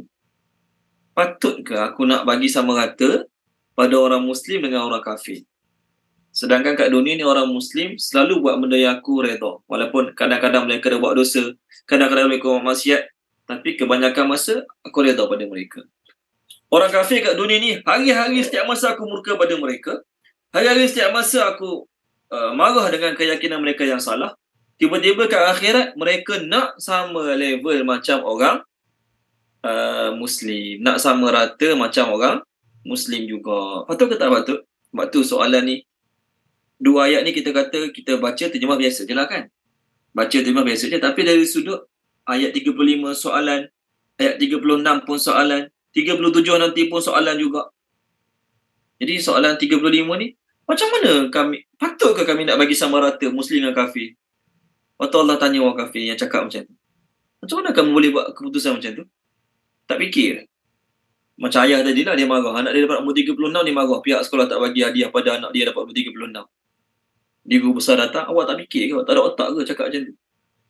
Patut ke aku nak bagi sama rata pada orang Muslim dengan orang kafir? Sedangkan kat dunia ni orang Muslim selalu buat benda yang aku redha. Walaupun kadang-kadang mereka dah buat dosa, kadang-kadang mereka buat maksiat, tapi kebanyakan masa aku redha pada mereka. Orang kafir kat dunia ni, hari-hari setiap masa aku murka pada mereka. Hari-hari setiap masa aku marah dengan keyakinan mereka yang salah. Tiba-tiba ke akhirat, mereka nak sama level macam orang Muslim. Nak sama rata macam orang Muslim juga. Patut ke tak patut? Sebab tu soalan ni, dua ayat ni kita kata, kita baca terjemah biasa je lah kan. Baca terjemah biasa je. Tapi dari sudut ayat 35 soalan, ayat 36 pun soalan, 37 nanti pun soalan juga. Jadi soalan 35 ni, macam mana kami, patut ke kami nak bagi sama rata Muslim dengan kafir? Waktu Allah tanya orang kafir yang cakap macam tu, macam mana kamu boleh buat keputusan macam tu? Tak fikir. Macam ayah tadi lah, dia marah. Anak dia dapat nombor 36, dia marah. Pihak sekolah tak bagi hadiah pada anak dia dapat nombor 36. Dia guru besar datang, awak tak fikir ke? Tak ada otak ke cakap macam tu?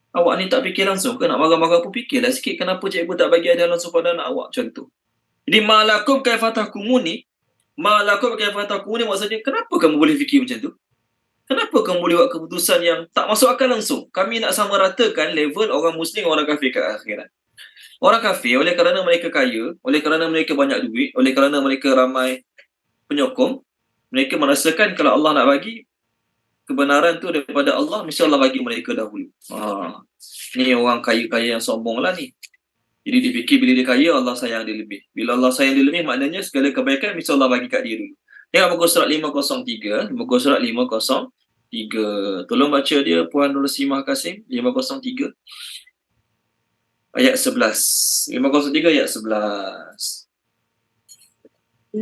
Awak ni tak fikir langsung ke? Nak marah-marah pun fikirlah sikit. Kenapa cikgu tak bagi hadiah langsung pada anak awak? Macam tu. Jadi ma'alakum kaifatahkumun ni, ma'alakum kaifatahkumun ni maksudnya, kenapa kamu boleh fikir macam tu? Kenapa kamu boleh buat keputusan yang tak masuk akal langsung? Kami nak sama ratakan level orang Muslim, orang kafir ke akhirat. Orang kafir, oleh kerana mereka kaya, oleh kerana mereka banyak duit, oleh kerana mereka ramai penyokong, mereka merasakan kalau Allah nak bagi kebenaran tu daripada Allah, mesti Allah bagi mereka dahulu. Ni orang kaya-kaya yang sombong lah ni. Jadi dia fikir bila dia kaya, Allah sayang dia lebih. Bila Allah sayang dia lebih, maknanya segala kebaikan mesti Allah bagi kat dia dulu. Tengok muka surat 503. Muka surat 503. Tolong baca dia, Puan Nur Simah Kasim. 503. Ayat 11. 503 ayat 11.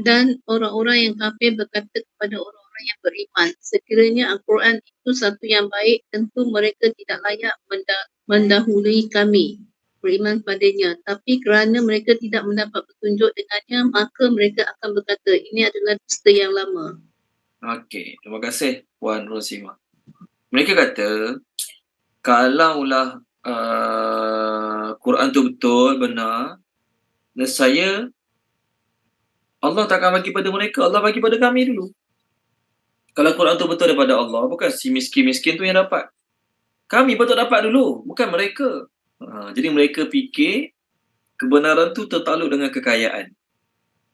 Dan orang-orang yang kafir berkata kepada orang-orang yang beriman, sekiranya Al-Quran itu satu yang baik, tentu mereka tidak layak mendahului kami. beriman padanya. Tapi kerana mereka tidak mendapat petunjuk dengannya, maka mereka akan berkata, ini adalah dusta yang lama. Okey, terima kasih Puan Rosima. Mereka kata, kalaulah Quran tu betul, benar, nescaya Allah takkan bagi pada mereka, Allah bagi pada kami dulu. Kalau Quran tu betul daripada Allah, bukan si miskin-miskin tu yang dapat. Kami betul dapat dulu, bukan mereka. Jadi mereka fikir kebenaran tu tertakluk dengan kekayaan.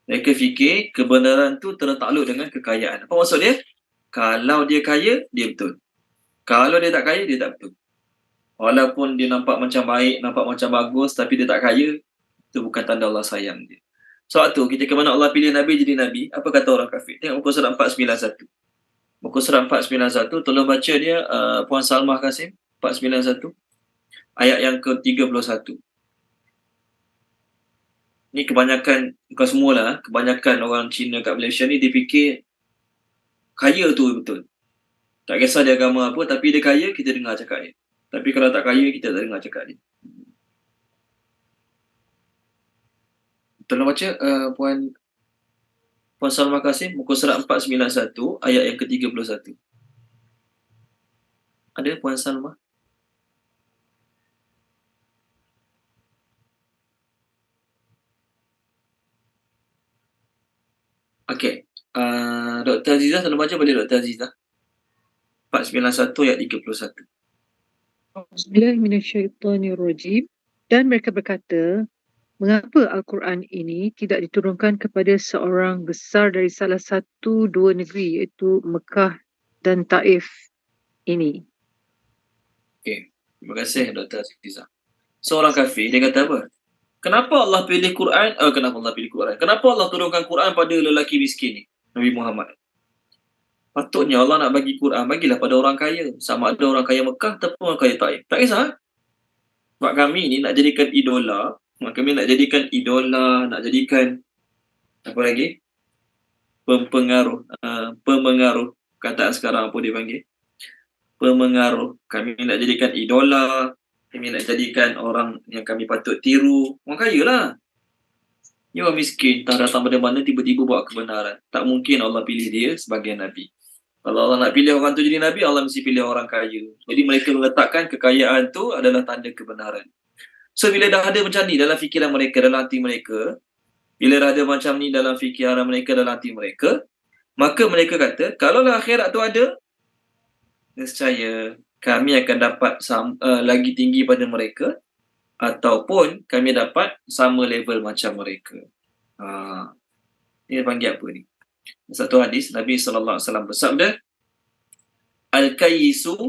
Mereka fikir kebenaran tu tertakluk dengan kekayaan. Apa maksud dia? Kalau dia kaya, dia betul. Kalau dia tak kaya, dia tak betul. Walaupun dia nampak macam baik, nampak macam bagus, tapi dia tak kaya, itu bukan tanda Allah sayang dia. Sebab tu, ketika mana Allah pilih Nabi jadi Nabi, apa kata orang kafir? Tengok muka surat 491. Muka surat 491, tolong baca dia, Puan Salmah Kasim, 491. Ayat yang ke-31. Ni kebanyakan, bukan semualah, kebanyakan orang Cina kat Malaysia ni, dia fikir kaya tu betul. Tak kisah dia agama apa, tapi dia kaya, kita dengar cakap dia. Tapi kalau tak kaya, kita tak dengar cakap dia. Tolong baca, Puan Salmah Kasim, muka surat 491, ayat yang ke-31. Ada Puan Salmah? Okey. Dr. Azizah, tolong baca boleh Dr. Azizah? 491 ayat 31. Bismillahirrahmanirrahim. Dan mereka berkata, mengapa Al-Quran ini tidak diturunkan kepada seorang besar dari salah satu dua negeri, iaitu Mekah dan Taif ini? Okey. Terima kasih Dr. Azizah. Seorang kafir, dia kata apa? Kenapa Allah pilih Quran? Kenapa Allah pilih Quran? Kenapa Allah turunkan Quran pada lelaki miskin ni? Nabi Muhammad. Patutnya Allah nak bagi Quran, bagilah pada orang kaya. Sama ada orang kaya Mekah ataupun orang kaya Taif. Tak kisah. Sebab kami ni nak jadikan idola. Kami nak jadikan idola, nak jadikan apa lagi? Pemengaruh. Kataan sekarang apa dia panggil? Pemengaruh. Kami nak jadikan idola. Kami nak jadikan orang yang kami patut tiru. Orang kaya lah. Ni orang miskin, tak datang pada mana tiba-tiba buat kebenaran. Tak mungkin Allah pilih dia sebagai Nabi. Kalau Allah nak pilih orang tu jadi Nabi, Allah mesti pilih orang kaya. Jadi mereka meletakkan kekayaan tu adalah tanda kebenaran. So bila dah ada macam ni dalam fikiran mereka, dalam hati mereka, bila dah ada macam ni dalam fikiran mereka, dalam hati mereka, maka mereka kata, kalaulah akhirat tu ada, nescaya kami akan dapat lagi tinggi pada mereka, ataupun kami dapat sama level macam mereka. Ini panggil apa ni? Satu hadis Nabi SAW bersabda, Al-Kayyisu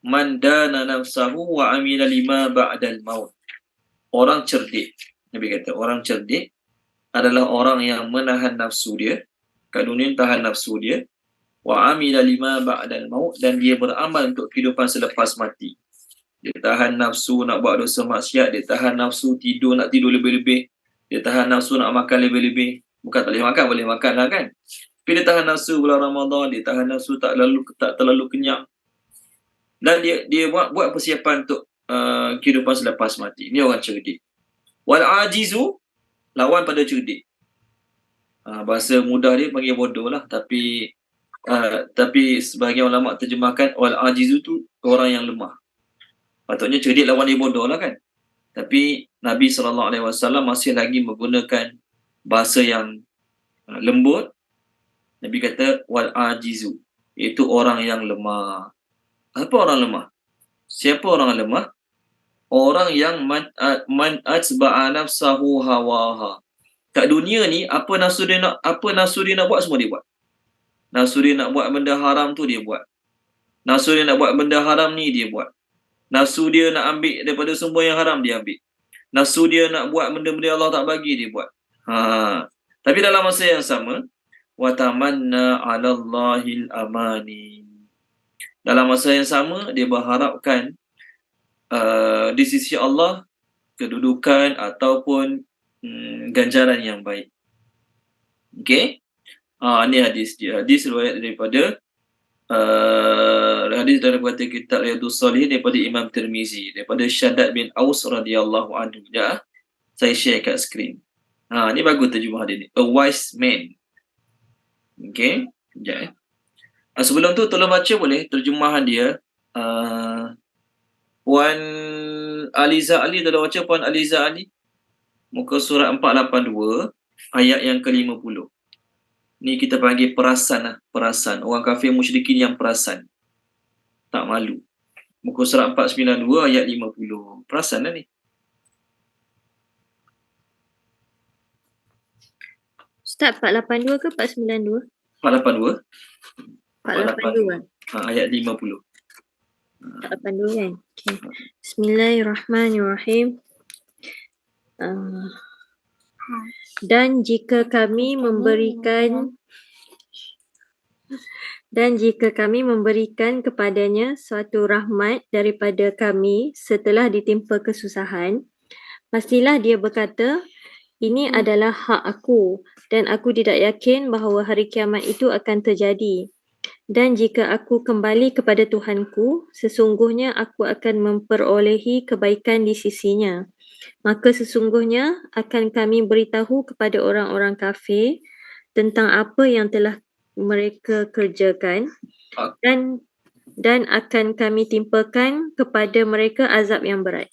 man dana nafsahu wa amila lima ba'dal maut. Orang cerdik, Nabi kata, orang cerdik adalah orang yang menahan nafsu dia, kat dunia tahan nafsu dia, wa amila lima ba'dal maut, dan dia beramal untuk kehidupan selepas mati. Dia tahan nafsu nak buat dosa maksiat, dia tahan nafsu nak tidur lebih-lebih, dia tahan nafsu nak makan lebih-lebih. Bukan tak boleh makan, boleh makan lah kan. Tapi dia tahan nafsu bulan Ramadan, dia tahan nafsu tak terlalu kenyang. Dan dia buat persiapan untuk kehidupan selepas mati. Ini orang cerdik. Wal ajizu, lawan pada cerdik. Bahasa mudah dia panggil bodoh lah. Tapi sebahagian ulama terjemahkan wal ajizu tu orang yang lemah. Patutnya cerdik lawan dia bodoh lah kan. Tapi Nabi SAW masih lagi menggunakan bahasa yang lembut. Nabi kata wal ajizu, iaitu orang yang lemah. Apa orang lemah? Siapa orang lemah? Orang yang man atsba'a nafsahu hawaha. Kat dunia ni apa nafsu dia nak buat, semua dia buat. Nafsu dia nak buat benda haram tu dia buat. Nafsu dia nak buat benda haram ni dia buat. Nafsu dia nak ambil daripada sumber yang haram dia ambil. Nafsu dia nak buat benda-benda Allah tak bagi dia buat. Tapi dalam masa yang sama, wa tamanna 'alallahil amani. Dalam masa yang sama dia berharapkan di sisi Allah kedudukan ataupun ganjaran yang baik. Okey? Ini hadis dia. Hadis riwayat daripada Hadis daripada kitab Riyadhus Shalihin daripada Imam Tirmizi, daripada Shaddad bin Aus radhiyallahu anhu. Ya, saya share kat skrin. Ni bagus terjemah dia ni. A wise man. Okey, sekejap sebelum tu tolong baca boleh terjemahan dia. Puan Aliza Ali, tolong baca Puan Aliza Ali. Muka surat 482 ayat yang ke-50. Ni kita panggil perasan lah, perasan. Orang kafir musyrikin yang perasan. Tak malu. Muka surat 492 ayat 50. Perasan lah ni. Ustaz, 482 ke 492? 482. 482 kan? Ayat 50. 482 kan? Okay. Bismillahirrahmanirrahim. Dan jika kami memberikan kepadanya suatu rahmat daripada kami setelah ditimpa kesusahan, pastilah dia berkata, ini adalah hak aku dan aku tidak yakin bahawa hari kiamat itu akan terjadi. Dan jika aku kembali kepada Tuhanku, sesungguhnya aku akan memperolehi kebaikan di sisinya. Maka sesungguhnya akan kami beritahu kepada orang-orang kafir tentang apa yang telah mereka kerjakan dan akan kami timpakan kepada mereka azab yang berat.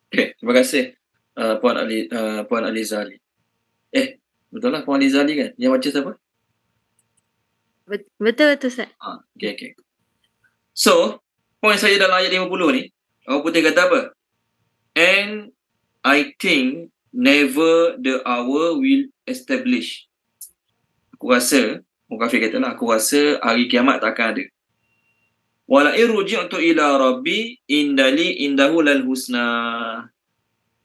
Okay, terima kasih Puan Aliza Ali. Betul lah Puan Aliza Ali kan? Yang baca siapa? Betul Ustaz. Okay. So, poin saya dalam ayat 50 ni, orang putih kata apa? And I think never the hour will establish. Aku rasa, orang kafir kata lah, aku rasa hari kiamat tak akan ada. Wala irji'tu ila rabbi indahu lal husna.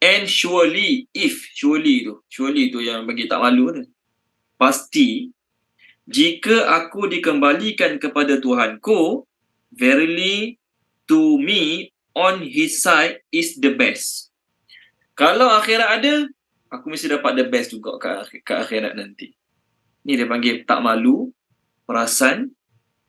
And surely tu yang bagi tak malu tu. Pasti jika aku dikembalikan kepada Tuhanku, verily to me on his side is the best. Kalau akhirat ada, aku mesti dapat the best juga ke akhirat nanti. Ni dia panggil tak malu, perasan,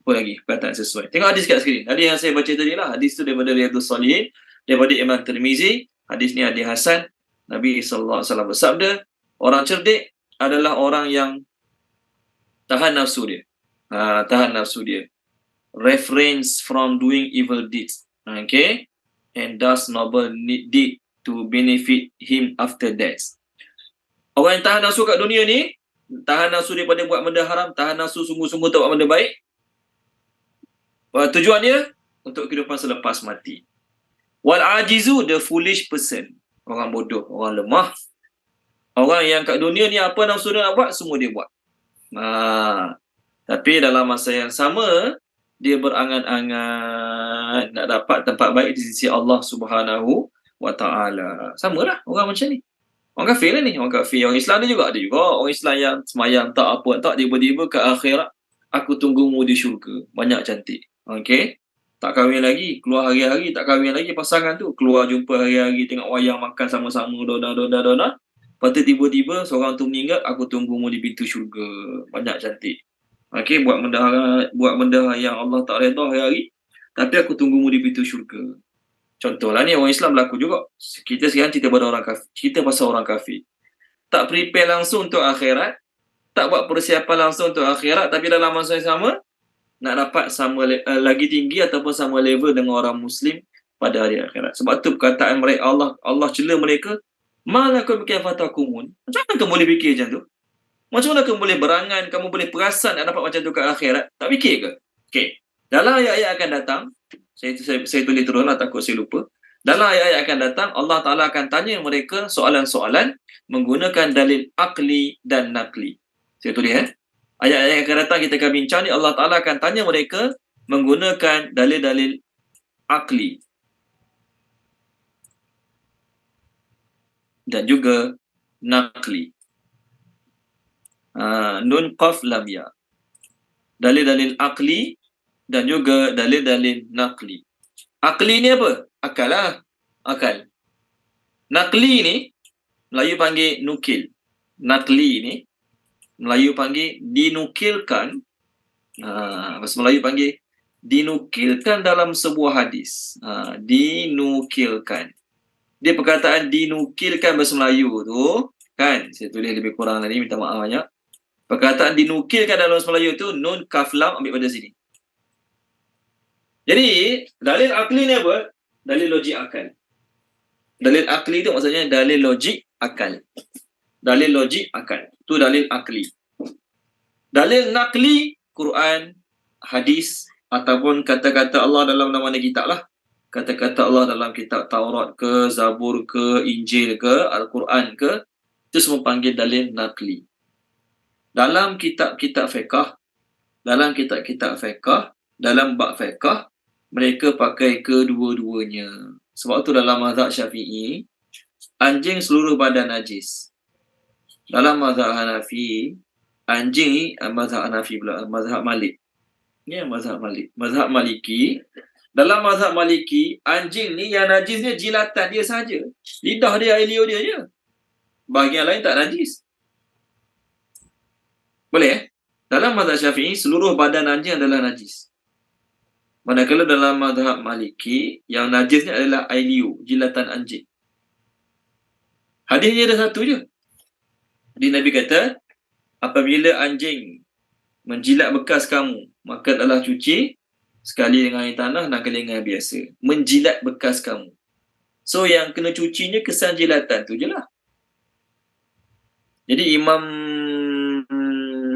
apa lagi? Perkataan sesuai. Tengok hadis kat skrin. Hadis yang saya baca tadi lah. Hadis tu daripada Riyadhus Shalihin, daripada Imam Tirmizi. Hadis ni hadis hasan. Nabi SAW bersabda, orang cerdik adalah orang yang tahan nafsu dia. Tahan nafsu dia. Refrains from doing evil deeds. Okay? And does noble deed to benefit him after death. Orang yang tahan nafsu kat dunia ni, tahan nafsu daripada buat benda haram, tahan nafsu sungguh-sungguh untuk buat benda baik. Tujuan dia untuk kehidupan selepas mati. Wal ajizu, the foolish person. Orang bodoh, orang lemah. Orang yang kat dunia ni apa nafsu dia nak buat, semua dia buat. Tapi dalam masa yang sama, dia berangan-angan nak dapat tempat baik di sisi Allah Subhanahu wa ta'ala. Samalah orang macam ni. Orang kafir lah ni. Orang kafir. Orang Islam ni juga ada juga. Orang Islam yang semayang tak apa tak, tiba-tiba ke akhirat, aku tunggumu di syurga. Banyak cantik. Okay. Tak kahwin lagi. Keluar hari-hari. Tak kahwin lagi pasangan tu. Keluar jumpa hari-hari. Tengok wayang, makan sama-sama. Dona. Lepas tu tiba-tiba seorang tu meninggal. Aku tunggumu di pintu syurga. Banyak cantik. Okay. Buat benda yang Allah tak redha hari-hari. Tapi aku tunggumu di pintu syurga. Contohlah ni orang Islam berlaku juga. Kita sekarang cerita pada orang kafir. Cerita pasal orang kafir. Tak prepare langsung untuk akhirat. Tak buat persiapan langsung untuk akhirat. Tapi dalam masa yang sama, nak dapat sama lagi tinggi ataupun sama level dengan orang Muslim pada hari akhirat. Sebab tu perkataan mereka, Allah cela mereka, malakum kaifa taqumun. Macam mana kamu boleh fikir macam tu? Macam mana kamu boleh berangan, kamu boleh perasan nak dapat macam tu kat akhirat? Tak fikir ke? Okay. Dalam ayat-ayat akan datang, saya tulis terus lah, takut saya lupa. Dalam ayat-ayat akan datang, Allah Ta'ala akan tanya mereka soalan-soalan menggunakan dalil akli dan nakli. Saya tulis ayat-ayat yang akan datang kita akan bincang ni, Allah Ta'ala akan tanya mereka menggunakan dalil-dalil akli dan juga nakli. Nun qaf lam ya. Dalil-dalil akli dan juga dalil-dalil nakli. Akli ni apa? Akal lah. Akal. Nakli ni, Melayu panggil nukil. Nakli ni, Melayu panggil dinukilkan. Bahasa Melayu panggil dinukilkan dalam sebuah hadis. Dinukilkan. Dia perkataan dinukilkan bahasa Melayu tu, kan? Saya tulis lebih kurang tadi, minta maaf banyak. Perkataan dinukilkan dalam bahasa Melayu tu, nun, kaf, lam, ambil pada sini. Jadi, dalil akli ni apa? Dalil logik akal. Dalil akli tu maksudnya dalil logik akal. Dalil logik akal. Tu dalil akli. Dalil nakli, Quran, hadis, ataupun kata-kata Allah dalam nama kitab lah. Kata-kata Allah dalam kitab Taurat ke, Zabur ke, Injil ke, Al-Quran ke, itu semua panggil dalil nakli. Dalam kitab-kitab fiqh, dalam bab fiqh, mereka pakai kedua-duanya. Sebab tu dalam mazhab Syafi'i, anjing seluruh badan najis. Dalam mazhab Hanafi, anjing, mazhab Hanafi pula, mazhab Malik. Ni mazhab Malik. Mazhab Maliki, dalam mazhab Maliki, anjing ni yang najis ni jilatan dia saja. Lidah dia, air liur dia je. Bahagian lain tak najis. Boleh Dalam mazhab Syafi'i, seluruh badan anjing adalah najis. Manakala dalam mazhab Maliki, yang najis ni adalah air liur, jilatan anjing. Hadisnya ada satu je. Hadis Nabi kata, apabila anjing menjilat bekas kamu, maka adalah cuci sekali dengan air tanah dan kali dengan air biasa. Menjilat bekas kamu. So yang kena cucinya kesan jilatan tu je lah. Jadi Imam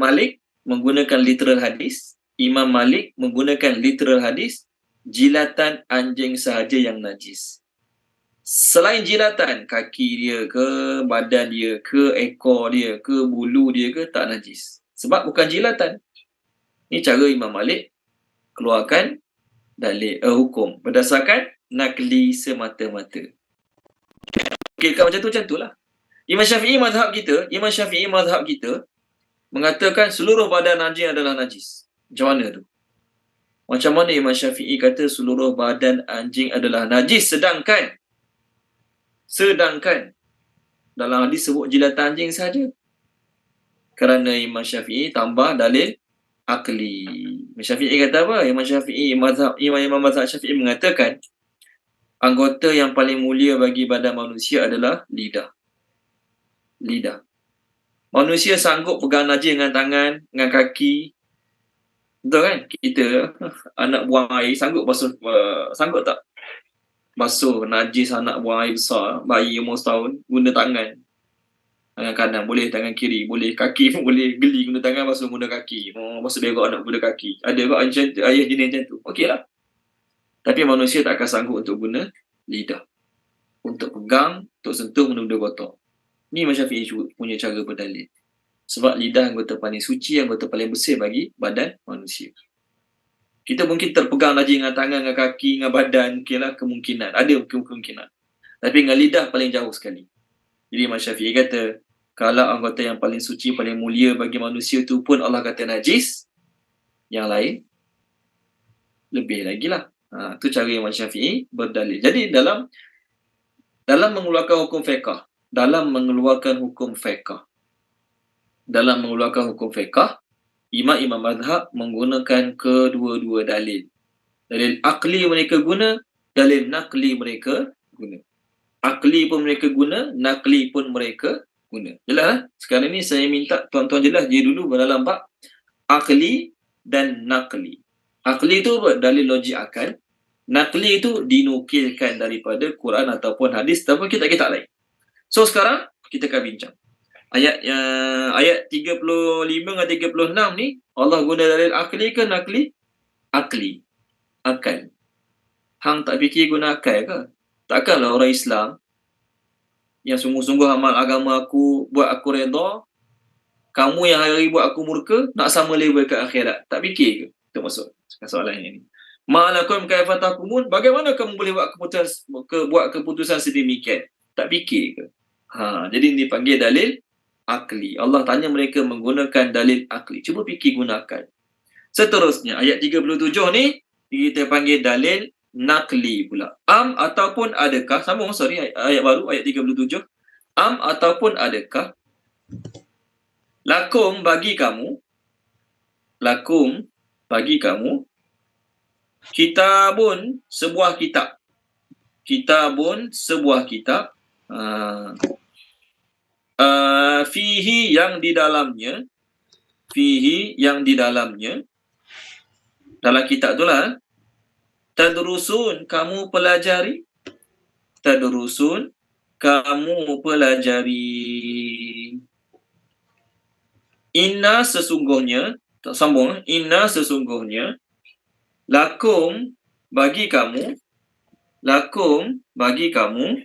Malik menggunakan literal hadis. Imam Malik menggunakan literal hadis, jilatan anjing sahaja yang najis. Selain jilatan, kaki dia ke, badan dia ke, ekor dia ke, bulu dia ke, tak najis. Sebab bukan jilatan. Ini cara Imam Malik keluarkan dalil hukum berdasarkan nakli semata-mata. Okay, macam tu lah. Imam Syafi'i mazhab kita mengatakan seluruh badan anjing adalah najis. Macam mana tu? Macam mana Imam Syafi'i kata seluruh badan anjing adalah najis sedangkan dalam hadis sebut jilatan anjing saja? Kerana Imam Syafi'i tambah dalil akli. Imam Syafi'i kata apa? Imam mazhab Syafi'i mengatakan anggota yang paling mulia bagi badan manusia adalah lidah. Manusia sanggup pegang najis dengan tangan, dengan kaki. Betul kan? Kita anak buang air sanggup sanggup tak basuh najis anak buang air besar, bayi umur setahun, guna tangan kanan boleh, tangan kiri boleh, kaki pun boleh, geli guna tangan, basuh guna kaki, basuh berak anak guna kaki. Ada ke ayah jenis macam tu? Okey lah. Tapi manusia tak akan sanggup untuk guna lidah, untuk pegang, untuk sentuh benda-benda kotor. Ni Imam Syafi'i punya cara berdalil. Sebab lidah anggota paling suci, anggota paling bersih bagi badan manusia. Kita mungkin terpegang najis dengan tangan, dengan kaki, dengan badan, okeylah, kemungkinan. Ada kemungkinan. Tapi dengan lidah paling jauh sekali. Jadi Imam Syafi'i kata, kalau anggota yang paling suci, paling mulia bagi manusia tu pun Allah kata najis, yang lain lebih lagi lah. Itu cara Imam Syafi'i berdalil. Jadi dalam mengeluarkan hukum fiqh, dalam mengeluarkan hukum fiqh, imam mazhab menggunakan kedua-dua dalil. Dalil akli mereka guna, dalil nakli mereka guna. Akli pun mereka guna, nakli pun mereka guna. Jelas lah? Sekarang ni saya minta tuan-tuan jelas dia dulu dalam bab akli dan nakli. Akli itu dalil logik akal. Nakli itu dinukilkan daripada Quran ataupun hadis ataupun kitab-kitab lain. So sekarang kita akan bincang. Ayat 35 dan 36 ni Allah guna dalil akli ke nakli? Akli. Akal. Hang tak fikir guna akal ke? Takkanlah orang Islam yang sungguh-sungguh amal agama aku buat aku redha, kamu yang hari buat aku murka, nak sama level ke akhirat. Tak fikir ke? Itu maksud soalan ini. Ma'alakum kaifa tahkumun? Bagaimana kamu boleh buat keputusan sedemikian? Tak fikir ke? Jadi dipanggil dalil akli. Allah tanya mereka menggunakan dalil akli. Cuba fikir gunakan. Seterusnya ayat 37 ni kita panggil dalil nakli pula. Ataupun adakah, ayat baru, ayat 37. Ataupun adakah lakum bagi kamu Kitabun, sebuah kitab. Kitabun, sebuah kitab. Fihi, yang di dalamnya. Fihi, yang di dalamnya. Dalam kitab tu lah. Tadrusun, kamu pelajari. Tadrusun, kamu pelajari. Inna, sesungguhnya. Tak sambung. Inna, sesungguhnya. Lakum, bagi kamu. Lakum, bagi kamu.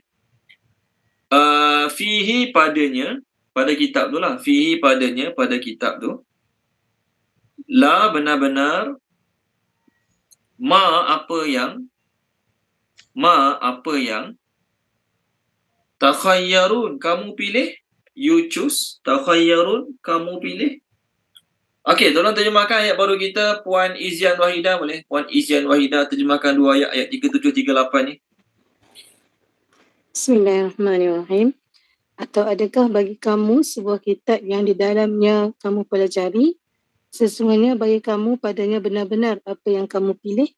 Fihi, padanya. Pada kitab tu lah. Fihi, padanya. Pada kitab tu. La, benar-benar. Ma, apa yang. Ma, apa yang. Takhayyarun, kamu pilih. You choose. Takhayyarun, kamu pilih. Okey, tolong terjemahkan ayat baru kita. Puan Izian Wahidah boleh? Puan Izian Wahidah terjemahkan dua ayat 3738 ni. Bismillahirrahmanirrahim. Atau adakah bagi kamu sebuah kitab yang di dalamnya kamu pelajari? Sesungguhnya bagi kamu padanya benar-benar apa yang kamu pilih.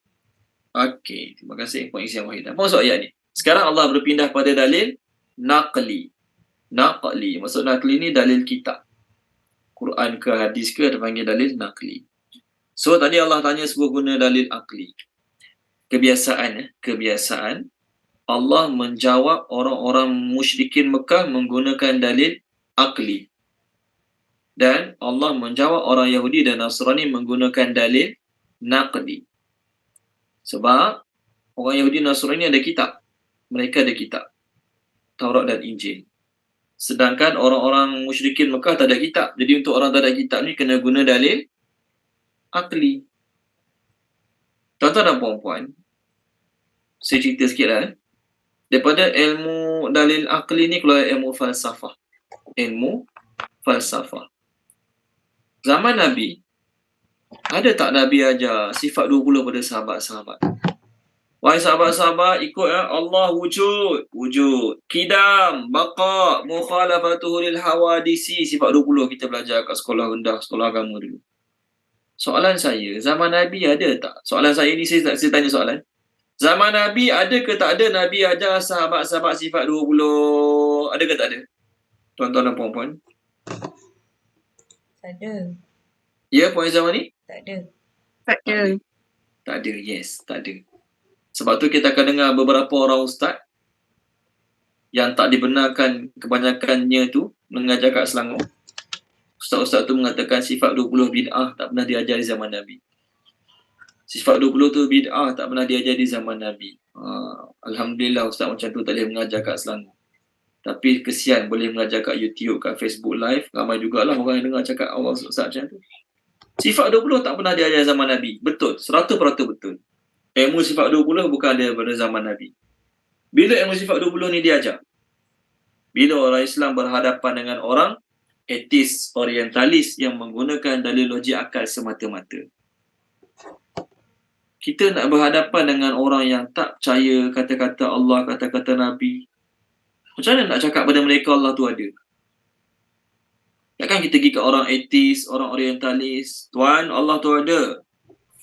Okey, terima kasih Puan Izian Wahidah. Apa maksud ayat ni? Sekarang Allah berpindah pada dalil naqli. Naqli. Maksud naqli ni dalil kitab. Quran ke hadis ke terpanggil dalil naqli. So tadi Allah tanya sebut guna dalil akli. Kebiasaan Allah menjawab orang-orang musyrikin Mekah menggunakan dalil akli. Dan Allah menjawab orang Yahudi dan Nasrani menggunakan dalil naqli. Sebab orang Yahudi dan Nasrani ada kitab. Mereka ada kitab. Taurat dan Injil. Sedangkan orang-orang musyrikin Mekah tak ada kitab. Jadi untuk orang tak ada kitab ni kena guna dalil akli. Tuan-tuan dan puan-puan, saya cerita sikit lah. Daripada ilmu dalil akli ni keluar ilmu falsafah. Ilmu falsafah. Zaman Nabi, ada tak Nabi ajar sifat 20 pada sahabat-sahabat? Wahai sahabat-sahabat, ikut Allah wujud, kidam, baqa, mukhalafatuhu lil hawadisi. Sifat 20 kita belajar kat sekolah rendah, sekolah agama dulu. Soalan saya, zaman Nabi ada tak? Soalan saya ni saya tanya soalan. Zaman Nabi ada ke tak ada Nabi ajar sahabat-sahabat sifat 20? Ada ke tak ada? Tuan-tuan dan puan-puan. Tak ada. Ya, puan zaman ni? Tak ada. Tak ada. Tak ada, yes, tak ada. Sebab tu kita akan dengar beberapa orang ustaz yang tak dibenarkan kebanyakannya tu mengajar kat Selangor. Ustaz-ustaz tu mengatakan sifat 20 bid'ah tak pernah diajar di zaman Nabi. Sifat 20 tu bid'ah tak pernah diajar di zaman Nabi. Alhamdulillah ustaz macam tu tak boleh mengajar kat Selangor. Tapi kesian boleh mengajar kat YouTube, kat Facebook Live. Ramai jugalah orang yang dengar cakap Allah ustaz macam tu. Sifat 20 tak pernah diajar zaman Nabi. Betul, 100% betul. Ilmu sifat 20 bukan ada pada zaman Nabi. Bila ilmu sifat 20 ni diajar? Bila orang Islam berhadapan dengan orang etis, orientalis yang menggunakan dalil logik akal semata-mata. Kita nak berhadapan dengan orang yang tak percaya kata-kata Allah, kata-kata Nabi. Macam mana nak cakap pada mereka Allah tu ada? Takkan kita pergi ke orang etis, orang orientalis. Tuan, Allah tu ada.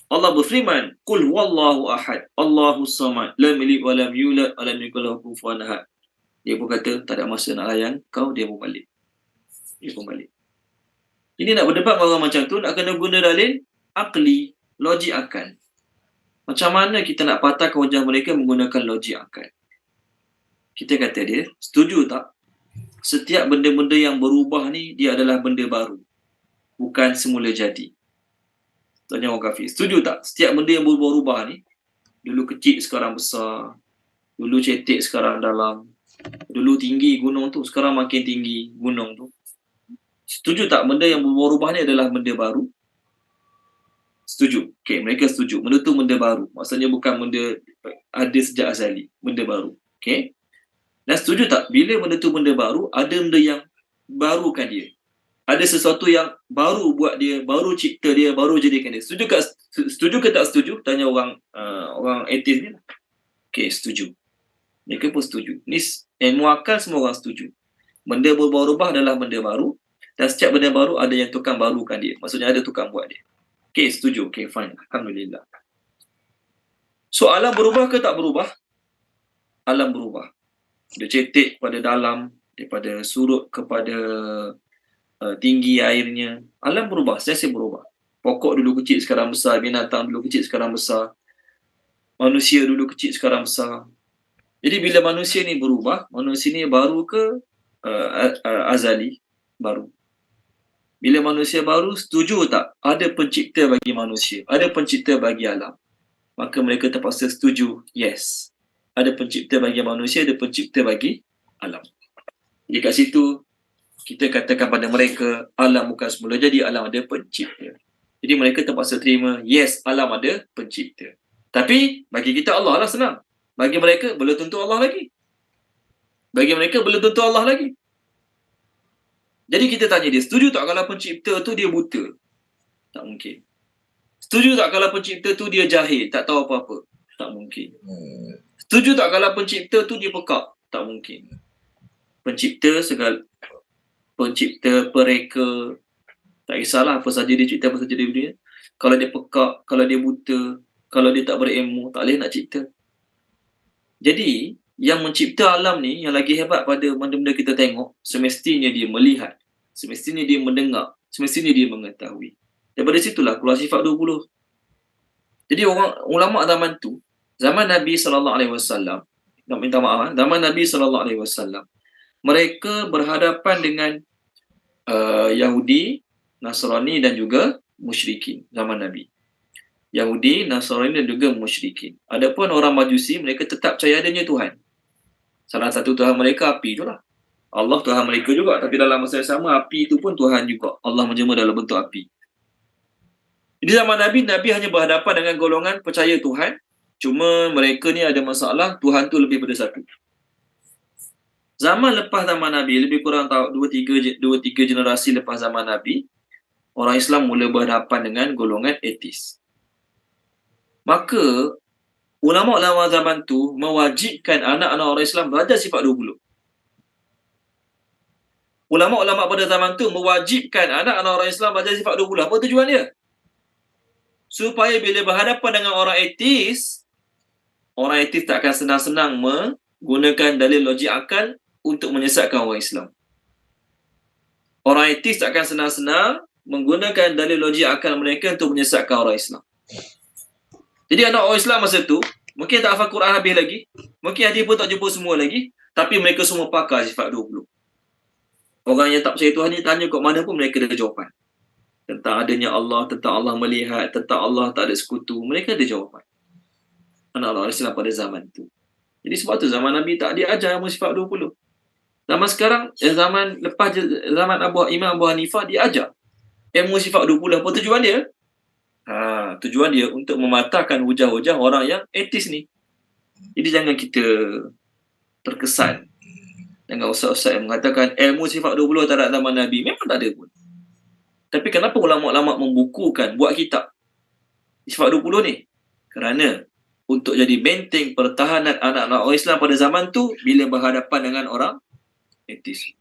Allah berfirman, Qul huwallahu ahad, Allahus samad, lam yalid wa lam yulad wa lam yakul lahu kufuwan ahad. Dia pun kata, tak ada masa nak layan kau, dia pun balik. Ini nak berdebat dengan orang macam tu, nak kena guna dalil akli, logik akal. Macam mana kita nak patahkan hujah mereka menggunakan logik akal? Kita kata dia, setuju tak? Setiap benda-benda yang berubah ni, dia adalah benda baru. Bukan semula jadi. Tanya orang kafir, setuju tak? Setiap benda yang berubah-ubah ni, dulu kecil sekarang besar, dulu cetek sekarang dalam, dulu tinggi gunung tu, sekarang makin tinggi gunung tu. Setuju tak benda yang berubah-ubah ni adalah benda baru? Setuju. Okey, mereka setuju. Benda tu benda baru. Maksudnya bukan benda ada sejak azali. Benda baru. Okey. Dan setuju tak? Bila benda tu benda baru, ada benda yang barukan dia. Ada sesuatu yang baru buat dia, baru cipta dia, baru jadikan dia. Setuju ke tak setuju? Tanya orang etis ni. Okey, setuju. Mereka pun setuju. Ni ilmu akal semua orang setuju. Benda berubah-ubah adalah benda baru. Dan setiap benda baru ada yang tukang barukan dia. Maksudnya ada tukang buat dia. Okey, setuju. Okey, fine. Alhamdulillah. So alam berubah ke tak berubah? Alam berubah. Dia cetek pada dalam, daripada surut kepada tinggi airnya. Alam berubah, sentiasa berubah. Pokok dulu kecil sekarang besar, binatang dulu kecil sekarang besar, manusia dulu kecil sekarang besar. Jadi bila manusia ni berubah, manusia ni baru ke azali? Baru. Bila manusia baru, setuju tak ada pencipta bagi manusia, ada pencipta bagi alam? Maka mereka terpaksa setuju, yes. Ada pencipta bagi manusia, ada pencipta bagi alam. Jadi kat situ, kita katakan pada mereka, alam bukan semula jadi, alam ada pencipta. Jadi mereka terpaksa terima, yes, alam ada pencipta. Tapi bagi kita Allah lah senang. Bagi mereka, belum tentu Allah lagi. Bagi mereka, belum tentu Allah lagi. Jadi kita tanya dia, setuju tak kalau pencipta tu dia buta? Tak mungkin. Setuju tak kalau pencipta tu dia jahil, tak tahu apa-apa? Tak mungkin. Setuju tak kalau pencipta tu dia pekak? Tak mungkin. Pencipta segala, pencipta, pereka, tak kisahlah apa saja dia cipta, apa saja dia dunia. Kalau dia pekak, kalau dia buta, kalau dia tak berilmu, tak boleh nak cipta. Jadi, yang mencipta alam ni, yang lagi hebat pada benda-benda kita tengok, semestinya dia melihat, semestinya dia mendengar, semestinya dia mengetahui. Daripada situlah keluar sifat 20. Jadi orang ulama zaman tu, zaman Nabi SAW, nak minta maaf, zaman Nabi SAW, mereka berhadapan dengan Yahudi, Nasrani dan juga musyrikin zaman Nabi. Yahudi, Nasrani dan juga musyrikin. Adapun orang Majusi, mereka tetap percaya adanya Tuhan. Salah satu Tuhan mereka api itulah. Allah Tuhan mereka juga, tapi dalam masa yang sama api itu pun Tuhan juga. Allah menjelma dalam bentuk api. Di zaman Nabi, Nabi hanya berhadapan dengan golongan percaya Tuhan. Cuma mereka ni ada masalah, Tuhan tu lebih pada satu. Zaman lepas zaman Nabi, lebih kurang 2-3 generasi lepas zaman Nabi, orang Islam mula berhadapan dengan golongan ateis. Maka, ulama-ulama zaman tu mewajibkan anak-anak orang Islam belajar sifat 20. Ulama-ulama pada zaman tu mewajibkan anak-anak orang Islam belajar sifat 20. Apa tujuan dia? Supaya bila berhadapan dengan orang ateis tak akan senang-senang menggunakan dalil logik akal untuk menyesatkan orang Islam. Orang ateis tak akan senang-senang menggunakan dalil logik akal mereka untuk menyesatkan orang Islam. Jadi anak orang Islam masa tu, mungkin tak hafal Quran habis lagi, mungkin hadis pun tak jumpa semua lagi, tapi mereka semua pakar sifat 20. Orang yang tak percaya Tuhan ni tanya kat mana pun mereka ada jawapan. Tentang adanya Allah, tentang Allah melihat, tentang Allah tak ada sekutu, mereka ada jawapan. Anak orang Islam pada zaman tu. Jadi sebab tu zaman Nabi tak diajar ilmu sifat 20. Zaman sekarang, zaman lepas zaman Imam Abu Hanifah diajar ilmu sifat 20. Apa tujuan dia? Tujuan dia untuk mematahkan hujah-hujah orang yang etis ni. Jadi jangan kita terkesan dengan ustaz-ustaz yang mengatakan ilmu sifat 20 tak ada zaman Nabi. Memang tak ada pun. Tapi kenapa ulama-ulama membukukan, buat kitab sifat 20 ni? Kerana untuk jadi benteng pertahanan anak-anak orang Islam pada zaman tu bila berhadapan dengan orang etis.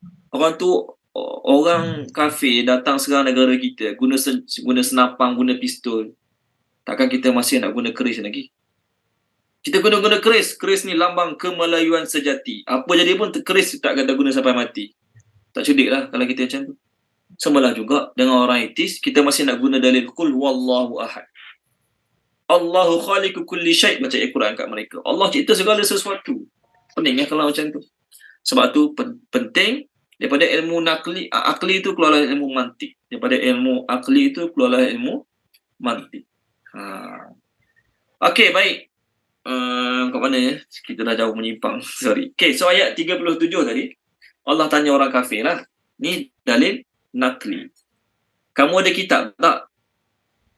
Orang kafir datang serang negara kita, guna senapang, guna pistol. Takkan kita masih nak guna keris lagi? Kita guna keris. Keris ni lambang kemelayuan sejati. Apa jadi pun keris tak kata guna sampai mati. Tak cerdik lah kalau kita macam tu. Semalah juga dengan orang etis, kita masih nak guna dalil qul huwallahu ahad. Allahu khaliqu kulli syai', baca Al-Quran kat mereka. Allah cipta segala sesuatu. Pening kalau macam tu. Sebab tu penting daripada ilmu akli itu keluarlah ilmu mantik. Daripada ilmu akli itu keluarlah ilmu mantik. Okey, baik. Kat mana ya? Kita dah jauh menyimpang. Sorry. Okey, so ayat 37 tadi. Allah tanya orang kafir lah. Ni dalil nakli. Kamu ada kitab tak?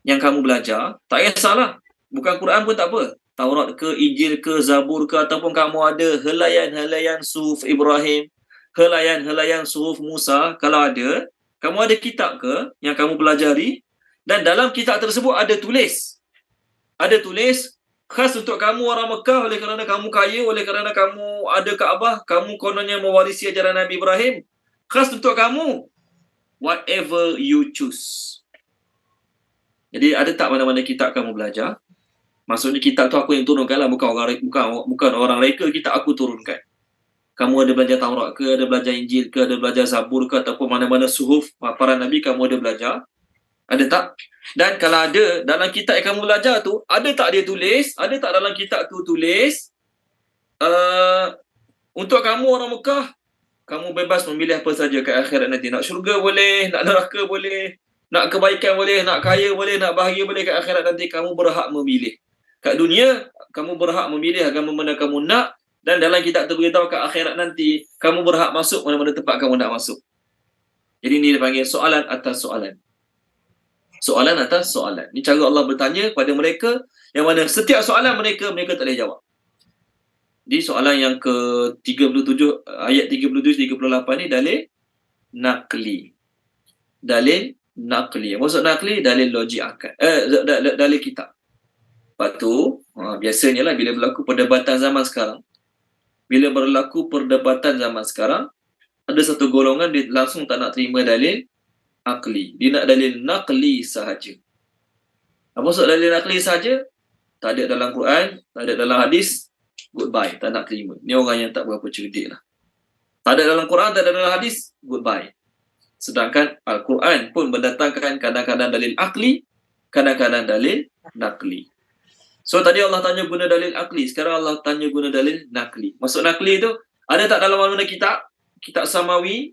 Yang kamu belajar? Tak kisahlah. Bukan Quran pun tak apa. Taurat ke, Injil ke, Zabur ke, ataupun kamu ada helaian-helaian suhuf Ibrahim, helaian-helaian suhuf Musa, kalau ada, kamu ada kitab ke yang kamu pelajari, dan dalam kitab tersebut ada tulis khas untuk kamu orang Mekah, oleh kerana kamu kaya, oleh kerana kamu ada Kaabah, kamu kononnya mewarisi ajaran Nabi Ibrahim, khas untuk kamu, whatever you choose. Jadi ada tak mana-mana kitab kamu belajar? Maksudnya kitab tu aku yang turunkan lah, bukan orang reka, kitab aku turunkan. Kamu ada belajar Taurat ke, ada belajar Injil ke, ada belajar Zabur ke, ataupun mana-mana suhuf para nabi kamu ada belajar? Ada tak? Dan kalau ada, dalam kitab yang kamu belajar tu, ada tak dia tulis? Ada tak dalam kitab tu tulis? Untuk kamu orang Mekah, kamu bebas memilih apa saja kat akhirat nanti. Nak syurga boleh, nak neraka boleh, nak kebaikan boleh, nak kaya boleh, nak bahagia boleh kat akhirat nanti. Kamu berhak memilih. Kat dunia, kamu berhak memilih agama mana kamu nak. Dan dalam kitab tu beritahu kat akhirat nanti, kamu berhak masuk mana-mana tempat kamu nak masuk. Jadi ni dia panggil soalan atas soalan. Soalan atas soalan. Ni cara Allah bertanya kepada mereka, yang mana setiap soalan mereka tak boleh jawab. Di soalan yang ke-37, ayat 37-38 ni dalil nakli. Dalil nakli. Maksud nakli, dalil logik akal. Dalil kitab. Lepas tu, biasanya lah bila berlaku perdebatan zaman sekarang, ada satu golongan dia langsung tak nak terima dalil akli. Dia nak dalil nakli sahaja. Apa maksud dalil nakli sahaja? Tak ada dalam Quran, tak ada dalam hadis, goodbye, tak nak terima. Ni orang yang tak berapa cerdik lah. Tak ada dalam Quran, tak ada dalam hadis, goodbye. Sedangkan Al-Quran pun mendatangkan kadang-kadang dalil akli, kadang-kadang dalil nakli. So tadi Allah tanya guna dalil akli, sekarang Allah tanya guna dalil nakli. Maksud nakli tu, ada tak dalam mana kitab samawi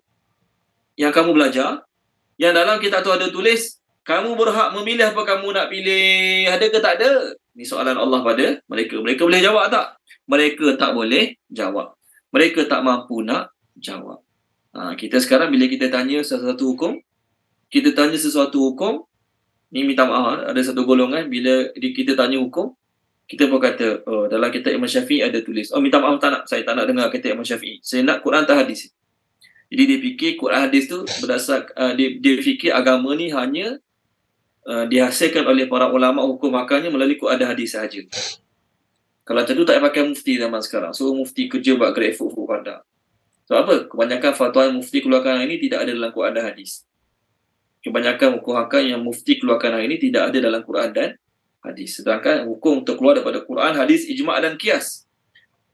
yang kamu belajar, yang dalam kitab tu ada tulis, kamu berhak memilih apa kamu nak pilih, ada ke tak ada? Ni soalan Allah pada mereka. Mereka boleh jawab tak? Mereka tak boleh jawab. Mereka tak mampu nak jawab. Kita sekarang bila kita tanya sesuatu hukum, ni minta maaf, ada satu golongan bila kita tanya hukum, kita pun kata, dalam kitab Imam Syafi'i ada tulis. Minta maaf, saya tak nak dengar kitab Imam Syafi'i. Saya nak Quran atau hadis. Jadi dia fikir Quran hadis tu berdasar, dia fikir agama ni hanya dihasilkan oleh para ulama hukum akalnya melalui Quran dan hadis sahaja. Kalau macam tu tak payah pakai mufti zaman sekarang. So mufti kerja buat grafik pada. So apa? Kebanyakan fatwa yang mufti keluarkan hari ini tidak ada dalam Quran dan hadis. Kebanyakan hukum akal yang mufti keluarkan hari ini tidak ada dalam Quran dan hadis. Sedangkan hukum untuk keluar daripada Quran, hadis, ijma' dan qiyas.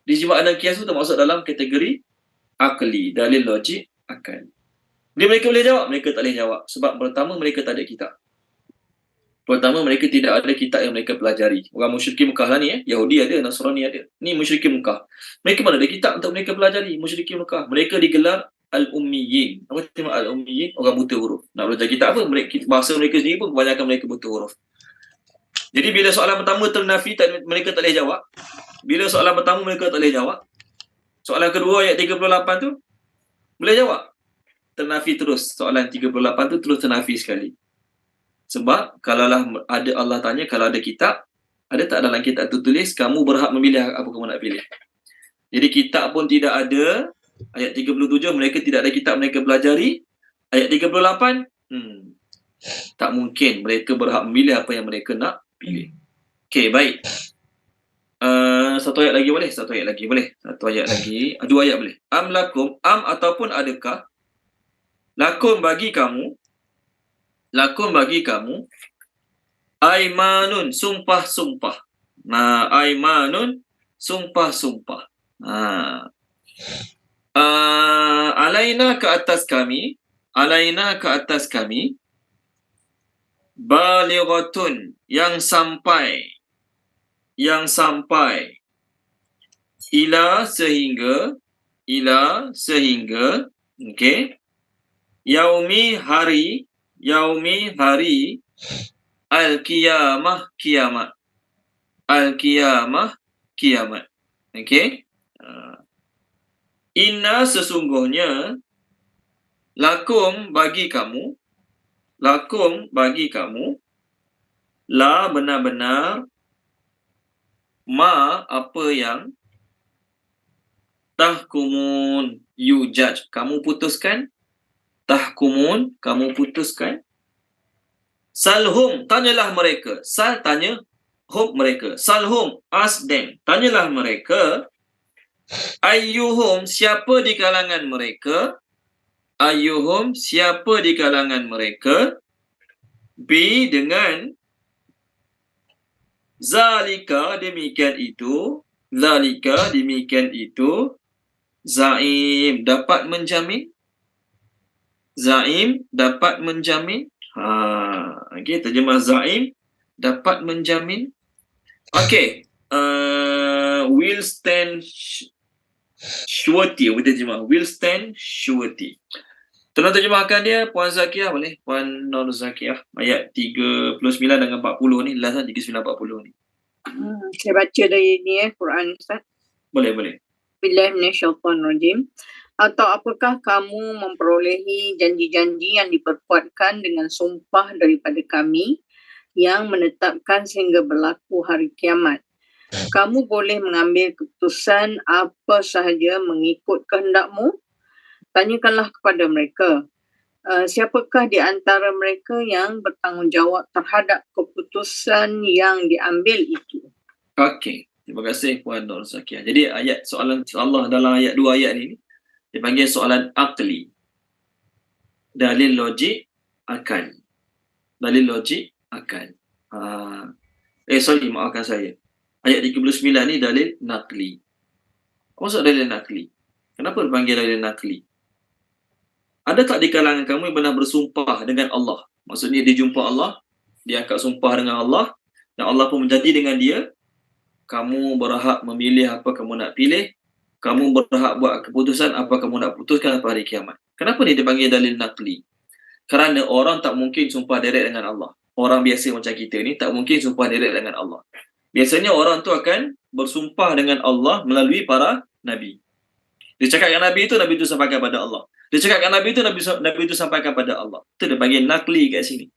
Ijma' dan qiyas itu termasuk dalam kategori akli, dalil logik akal. Bila mereka boleh jawab, mereka tak boleh jawab. Sebab pertama, mereka tak ada kitab. Pertama, mereka tidak ada kitab yang mereka pelajari. Orang musyrikin Mekah lah ni, Yahudi ada, Nasrani ada. Ni musyrikin Mekah. Mereka mana ada kitab untuk mereka pelajari, musyrikin Mekah. Mereka digelar Al-Ummiyin. Apa terima Al-Ummiyin? Orang buta huruf. Nak belajar kitab apa? Bahasa mereka sendiri pun kebanyakan mereka buta huruf. Jadi bila soalan pertama ternafi, mereka tak boleh jawab. Bila soalan pertama mereka tak boleh jawab, soalan kedua ayat 38 tu boleh jawab. Ternafi terus. Soalan 38 tu terus ternafi sekali. Sebab kalaulah ada, Allah tanya, kalau ada kitab, ada tak dalam kitab tu tulis kamu berhak memilih apa kamu nak pilih. Jadi kitab pun tidak ada. Ayat 37 mereka tidak ada kitab mereka pelajari. Ayat 38 tak mungkin mereka berhak memilih apa yang mereka nak pilih. Okey, baik. Satu ayat lagi boleh? Satu ayat lagi boleh? Satu ayat lagi. Dua ayat boleh. Am lakum, am ataupun adakah, lakum bagi kamu, aimanun, sumpah-sumpah. Aimanun, sumpah-sumpah. Alaina ke atas kami, balighatun, yang sampai, ila sehingga, okey, yaumi hari, al-qiyamah, kiamat. Okey. Inna, sesungguhnya, lakum bagi kamu, la benar-benar, ma apa yang, tahkumun, you judge, kamu putuskan, tahkumun, kamu putuskan, salhum, tanyalah mereka, sal tanya, hum mereka, salhum, ask them, tanyalah mereka, ayyuhum, siapa di kalangan mereka, bi, dengan, Zalika demikian itu, zalika demikian itu, zaim dapat menjamin, zaim dapat menjamin. Okey, terjemah zaim dapat menjamin. Okey, will stand surety, kita terjemah will stand surety. Tolong terjemahkan dia Puan Zakiah, boleh? Puan Nur Zakiah, ayat 39 dengan 40 ni, last 39-40 ni. Saya baca dari ni Quran Ustaz. Boleh, boleh. Billahi minasyaitonirrajim. Atau apakah kamu memperolehi janji-janji yang diperkuatkan dengan sumpah daripada kami yang menetapkan sehingga berlaku hari kiamat? Kamu boleh mengambil keputusan apa sahaja mengikut kehendakmu? Tanyakanlah kepada mereka, siapakah di antara mereka yang bertanggungjawab terhadap keputusan yang diambil itu? Okey, terima kasih Puan Nur Zakiah. Jadi ayat soalan Allah dalam ayat 2 ayat ni dipanggil soalan akli. Dalil logik akal. Dalil logik akal. Maafkan saya. Ayat 39 ni dalil nakli. Apa maksud dalil nakli? Kenapa dipanggil dalil nakli? Ada tak di kalangan kamu yang pernah bersumpah dengan Allah? Maksudnya dia jumpa Allah, dia angkat sumpah dengan Allah, dan Allah pun berjanji dengan dia, kamu berhak memilih apa kamu nak pilih, kamu berhak buat keputusan apa kamu nak putuskan pada hari kiamat. Kenapa ni dipanggil dalil nakli? Kerana orang tak mungkin sumpah direct dengan Allah. Orang biasa macam kita ni tak mungkin sumpah direct dengan Allah. Biasanya orang tu akan bersumpah dengan Allah melalui para Nabi. Dia cakap dengan Nabi itu sampaikan pada Allah. Dia cakap dengan Nabi itu sampaikan pada Allah. Itu dia panggil nakli kat sini.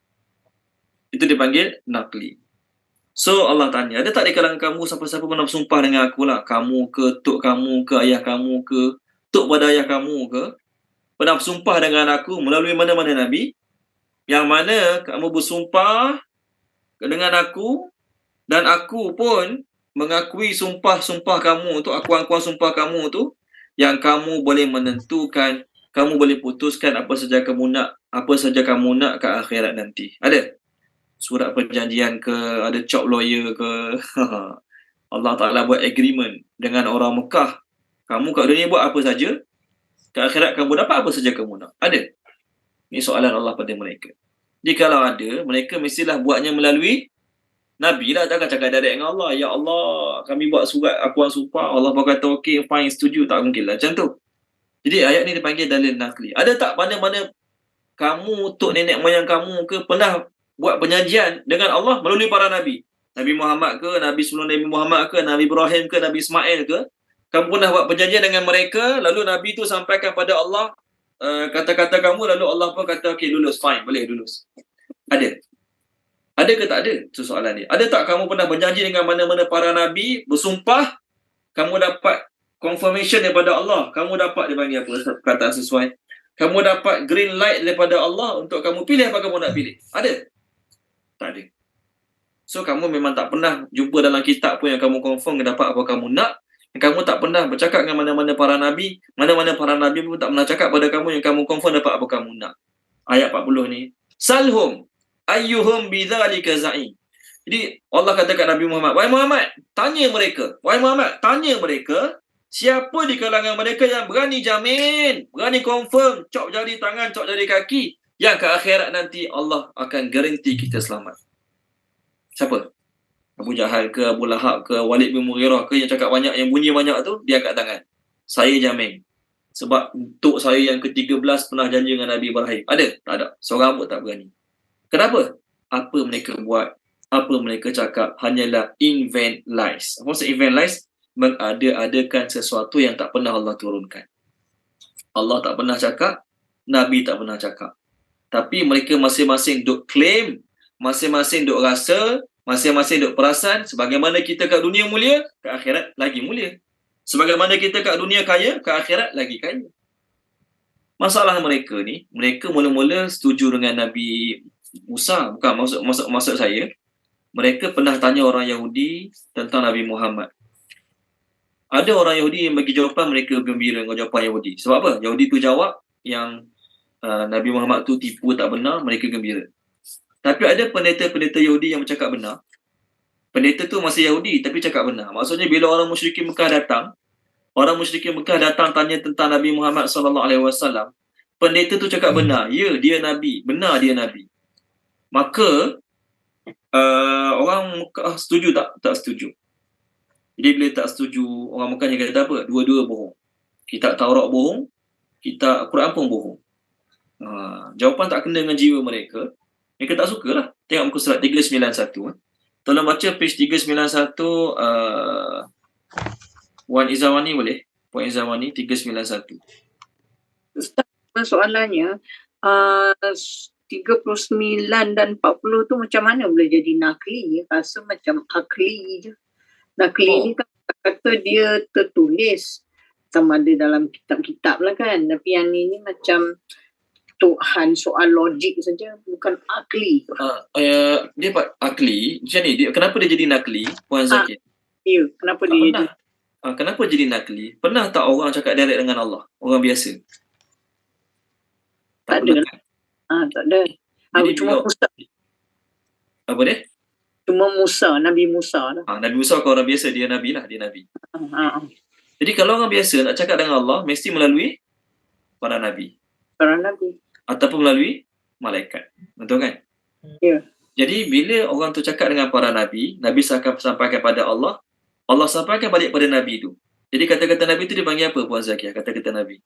Itu dipanggil nakli. So Allah tanya, ada tak di kalangan kamu siapa-siapa pernah bersumpah dengan aku lah? Kamu ke, tok kamu ke, ayah kamu ke, tok pada ayah kamu ke? Pernah bersumpah dengan aku melalui mana-mana Nabi? Yang mana kamu bersumpah dengan aku dan aku pun mengakui sumpah-sumpah kamu tu, akuan-akuan sumpah kamu tu, yang kamu boleh menentukan, kamu boleh putuskan apa saja kamu nak ke akhirat nanti. Ada? Surat perjanjian ke, ada chop lawyer ke. Allah Ta'ala buat agreement dengan orang Mekah. Kamu kat dunia buat apa saja, ke akhirat kamu dapat apa saja kamu nak. Ada? Ini soalan Allah pada mereka. Jadi kalau ada, mereka mestilah buatnya melalui Nabi lah, takkan cakap direct dengan Allah. Ya Allah, kami buat surat akuan sumpah. Allah berkata, okey, fine, setuju. Tak mungkin lah macam tu. Jadi ayat ni dipanggil dalil nakli. Ada tak mana-mana kamu, tok nenek moyang kamu ke, pernah buat perjanjian dengan Allah melalui para Nabi? Nabi Muhammad ke, Nabi sebelum Nabi Muhammad ke, Nabi Ibrahim ke, Nabi Ismail ke? Kamu pernah buat perjanjian dengan mereka, lalu Nabi tu sampaikan pada Allah kata-kata kamu, lalu Allah pun kata, okey, lulus, fine, boleh lulus. Ada? Ada ke tak ada? Itu soalan dia. Ada tak kamu pernah berjanji dengan mana-mana para Nabi, bersumpah, kamu dapat confirmation daripada Allah, kamu dapat, dia panggil apa, perkataan sesuai, kamu dapat green light daripada Allah untuk kamu pilih apa kamu nak pilih. Ada? Tak ada. So kamu memang tak pernah jumpa dalam kitab pun yang kamu confirm dapat apa kamu nak. Kamu tak pernah bercakap dengan mana-mana para Nabi, mana-mana para Nabi pun tak pernah cakap pada kamu yang kamu confirm dapat apa kamu nak. Ayat 40 ni, salhum ayyuhum bidzalika za'im. Jadi Allah kata kat Nabi Muhammad, wahai Muhammad, tanya mereka. Wahai Muhammad, tanya mereka, siapa di kalangan mereka yang berani jamin, berani confirm, cop jari tangan, cop jari kaki, yang ke akhirat nanti Allah akan garanti kita selamat. Siapa? Abu Jahal ke, Abu Lahab ke, Walid bin Mughirah ke, yang cakap banyak, yang bunyi banyak tu, dia angkat tangan. Saya jamin. Sebab untuk saya yang ke-13 pernah janji dengan Nabi Ibrahim. Ada? Tak ada. Seorang pun tak berani. Kenapa? Apa mereka buat, apa mereka cakap hanyalah invent lies. Apa maksud invent lies? Mengada-adakan sesuatu yang tak pernah Allah turunkan. Allah tak pernah cakap, Nabi tak pernah cakap. Tapi mereka masing-masing duk claim, masing-masing duk rasa, masing-masing duk perasan, sebagaimana kita kat dunia mulia, ke akhirat lagi mulia. Sebagaimana kita kat dunia kaya, ke akhirat lagi kaya. Masalah mereka ni, mereka mula-mula setuju dengan Nabi Musa. Bukan maksud saya, mereka pernah tanya orang Yahudi tentang Nabi Muhammad. Ada orang Yahudi yang bagi jawapan, mereka gembira dengan jawapan Yahudi. Sebab apa? Yahudi tu jawab yang Nabi Muhammad tu tipu, tak benar, mereka gembira. Tapi ada pendeta-pendeta Yahudi yang bercakap benar. Pendeta tu masih Yahudi tapi cakap benar. Maksudnya bila orang musyrikin Mekah datang tanya tentang Nabi Muhammad SAW, pendeta tu cakap benar. Ya, dia Nabi. Benar dia Nabi. Maka orang Mekah setuju tak? Tak setuju. Jadi bila tak setuju, orang Mekah kata apa? Dua-dua bohong. Kitab Taurat bohong, kitab Quran pun bohong. Jawapan tak kena dengan jiwa mereka. Mereka tak suka lah. Tengok muka surat 391. Tolong baca page 391. Wan Izawani boleh? Puan Izawani 391. Ustaz, soalannya 39 dan 40 tu macam mana boleh jadi nakli? Rasa macam akli je. Nakli ni kan kata dia tertulis sama ada dalam kitab-kitab lah kan. Tapi yang ni macam Tuhan soal logik saja, bukan akli. Dia akli. Macam ni, kenapa dia jadi nakli, Puan Zakir? Ya, kenapa dia jadi? Kenapa jadi nakli? Pernah tak orang cakap direct dengan Allah? Orang biasa? Tak ada. Tak ada. Cuma Musa. Apa dia? Cuma Musa, Nabi Musa lah. Nabi Musa kalau orang biasa, dia Nabi lah. Dia Nabi. Jadi kalau orang biasa nak cakap dengan Allah, mesti melalui para Nabi. Para Nabi. Ataupun melalui malaikat. Betul kan? Ya. Jadi bila orang tu cakap dengan para Nabi, Nabi akan sampaikan pada Allah, Allah sampaikan balik pada Nabi tu. Jadi kata-kata Nabi tu dia panggil apa, Puan Zakiah? Kata-kata Nabi.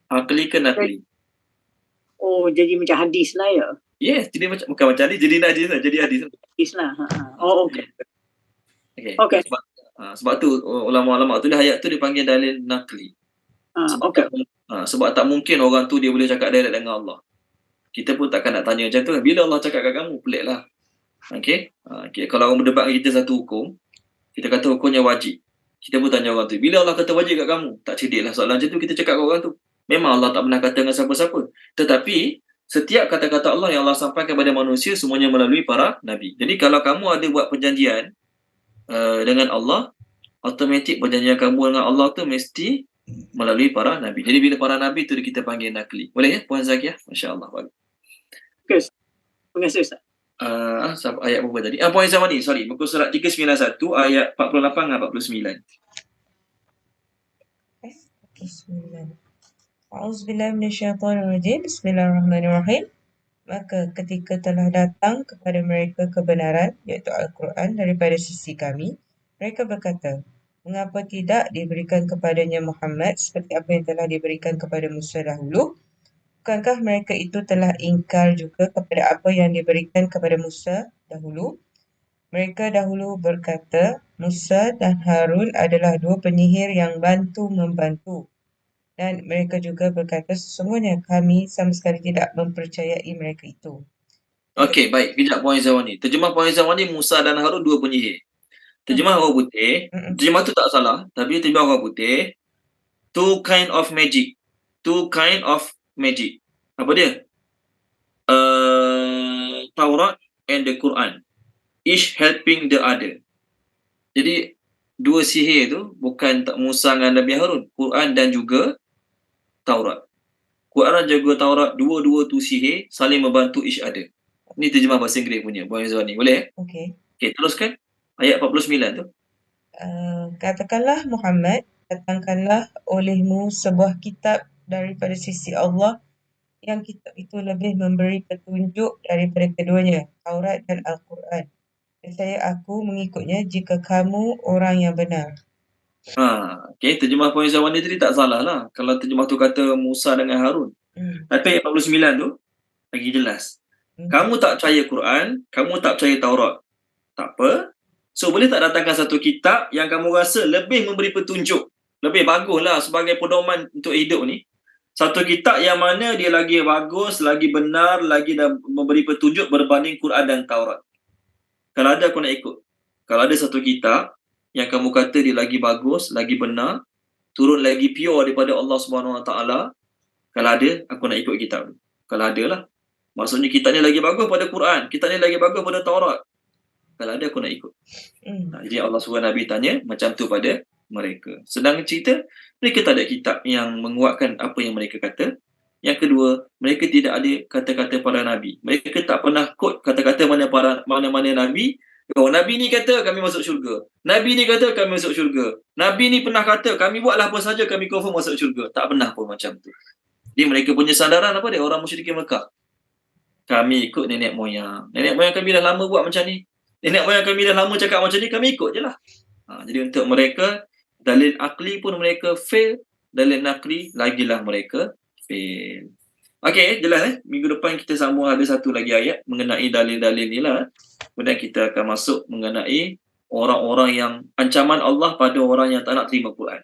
Akli ke nakli? Oh, jadi macam hadis lah ya? Yes, jadi bukan macam hadis, jadi hadis lah. Jadi hadis lah. Hadis lah. Oh, okey. Okay. Sebab tu ulama-ulama tulis ayat tu dipanggil dalil nakli. Sebab tak mungkin orang tu dia boleh cakap direct dengan Allah. Kita pun takkan nak tanya macam tu. Bila Allah cakap kat kamu, pelik lah. Okay. Kalau orang berdebat dengan kita satu hukum, kita kata hukumnya wajib. Kita pun tanya orang tu, bila Allah kata wajib kat kamu? Tak cerdik lah soalan macam tu, kita cakap kat orang tu. Memang Allah tak pernah kata dengan siapa-siapa. Tetapi setiap kata-kata Allah yang Allah sampaikan kepada manusia semuanya melalui para Nabi. Jadi kalau kamu ada buat perjanjian dengan Allah, automatik perjanjian kamu dengan Allah tu mesti melalui para Nabi. Jadi bila para Nabi tu kita panggil nakli. Boleh ya Puan Zakiah? Masya Allah. Bagus. Okay. Terima kasih Ustaz. Ayat berapa tadi? Puan Izawani, sorry. Muka surat 391 ayat 48 dan 49. Bismillah. A'udzubillahi minasyaitonirrajim. Bismillahirrahmanirrahim. Maka ketika telah datang kepada mereka kebenaran, iaitu Al-Quran daripada sisi kami, mereka berkata, mengapa tidak diberikan kepadanya Muhammad seperti apa yang telah diberikan kepada Musa dahulu? Bukankah mereka itu telah ingkar juga kepada apa yang diberikan kepada Musa dahulu? Mereka dahulu berkata, Musa dan Harun adalah dua penyihir yang bantu-membantu. Dan mereka juga berkata, sesungguhnya kami sama sekali tidak mempercayai mereka itu. Okey, baik. Kejap Puan Izawani. Terjemah Puan Izawani, Musa dan Harun dua penyihir. Terjemah orang putih, terjemah tu tak salah, tapi terjemah orang putih, two kind of magic. Apa dia? Taurat and the Quran. Each helping the other. Jadi, dua sihir tu bukan Musa dengan Nabi Harun. Quran dan juga Taurat. Quran dan juga Taurat, dua-dua tu sihir saling membantu each other. Ini terjemah bahasa Inggeris punya, Puan Izawani. Boleh? Okey. Okey, teruskan. Ayat 49 tu. Katakanlah Muhammad, datangkanlah olehmu sebuah kitab daripada sisi Allah yang kitab itu lebih memberi petunjuk daripada keduanya, Taurat dan Al-Quran. Saya aku mengikutnya jika kamu orang yang benar. Okey, terjemah Puan Izawani tadi tak salah lah. Kalau terjemah tu kata Musa dengan Harun. Tapi ayat 49 tu lagi jelas. Kamu tak percaya Quran, kamu tak percaya Taurat. Tak apa. So boleh tak datangkan satu kitab yang kamu rasa lebih memberi petunjuk, lebih bagus lah sebagai pedoman untuk hidup ni. Satu kitab yang mana dia lagi bagus, lagi benar, lagi dah memberi petunjuk berbanding Quran dan Taurat. Kalau ada aku nak ikut. Kalau ada satu kitab yang kamu kata dia lagi bagus, lagi benar, turun lagi pure daripada Allah Subhanahu Wa Taala, kalau ada aku nak ikut kitab tu. Kalau ada lah. Maksudnya kitab ni lagi bagus pada Quran, kitab ni lagi bagus pada Taurat. Kalau ada aku nak ikut. Jadi Allah suruh Nabi tanya macam tu pada mereka. Sedang cerita, mereka tak ada kitab yang menguatkan apa yang mereka kata. Yang kedua, mereka tidak ada kata-kata para nabi. Mereka tak pernah quote kata-kata mana-mana nabi. Oh, nabi ni kata kami masuk syurga. Nabi ni kata kami masuk syurga. Nabi ni pernah kata kami buatlah apa saja kami confirm masuk syurga. Tak pernah pun macam tu. Jadi mereka punya sandaran apa dia? Orang musyrikin Mekah. Kami ikut nenek moyang. Nenek moyang kami dah lama buat macam ni. Nenek moyang kami dah lama cakap macam ni, kami ikut je lah. Jadi untuk mereka, dalil akli pun mereka fail. Dalil nakli, lagilah mereka fail. Okey, jelas Minggu depan kita sambung ada satu lagi ayat mengenai dalil-dalil ni lah. Kemudian kita akan masuk mengenai orang-orang yang ancaman Allah pada orang yang tak nak terima Quran.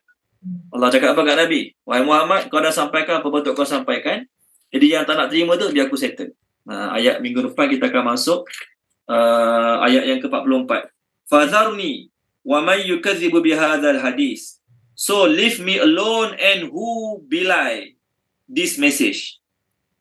Allah cakap apa kat Nabi? Wahai Muhammad, kau dah sampaikan apa betul kau sampaikan. Jadi yang tak nak terima tu, biar aku settle. Ayat minggu depan kita akan masuk ayat yang ke-44. Fadharni wa may yukadzibu bihadzal hadis. So leave me alone and who belie this message.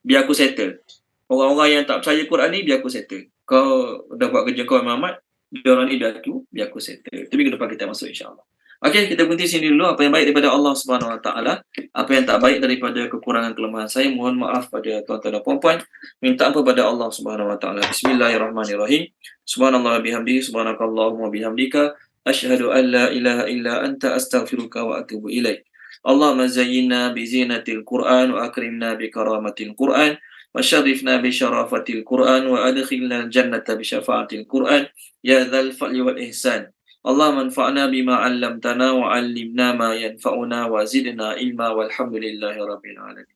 Biar aku settle. Orang-orang yang tak percaya Quran ni, biar aku settle. Kau dah buat kerja kau Muhammad, dia orang ni biar aku settle. Itu minggu depan kita masuk insya-Allah. Okey, kita berhenti sini dulu. Apa yang baik daripada Allah Subhanahu Wa Taala, apa yang tak baik daripada kekurangan kelemahan saya, mohon maaf pada tuan-tuan dan puan-puan. Minta ampun pada Allah Subhanahu Wa Taala. Bismillahirrahmanirrahim. Subhanallah bihamdihi, subhanakallahumma bihamdika, asyhadu an la ilaha illa anta, astaghfiruka wa atubu ilaik. Allahumma zayyinna bi zinatil Qur'an wa akrimna bi karamatil Qur'an wa syarifna bi syarafatil Qur'an wa adkhilna al-jannata bi syafaatil Qur'an ya dzal fadli wal ihsan. Allah manfa'na bima 'allamtana wa 'allimna ma yanfa'una wa zidna ilma walhamdulillahi rabbil alamin.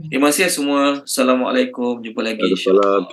Terima kasih semua. Assalamualaikum. Jumpa lagi insya-Allah.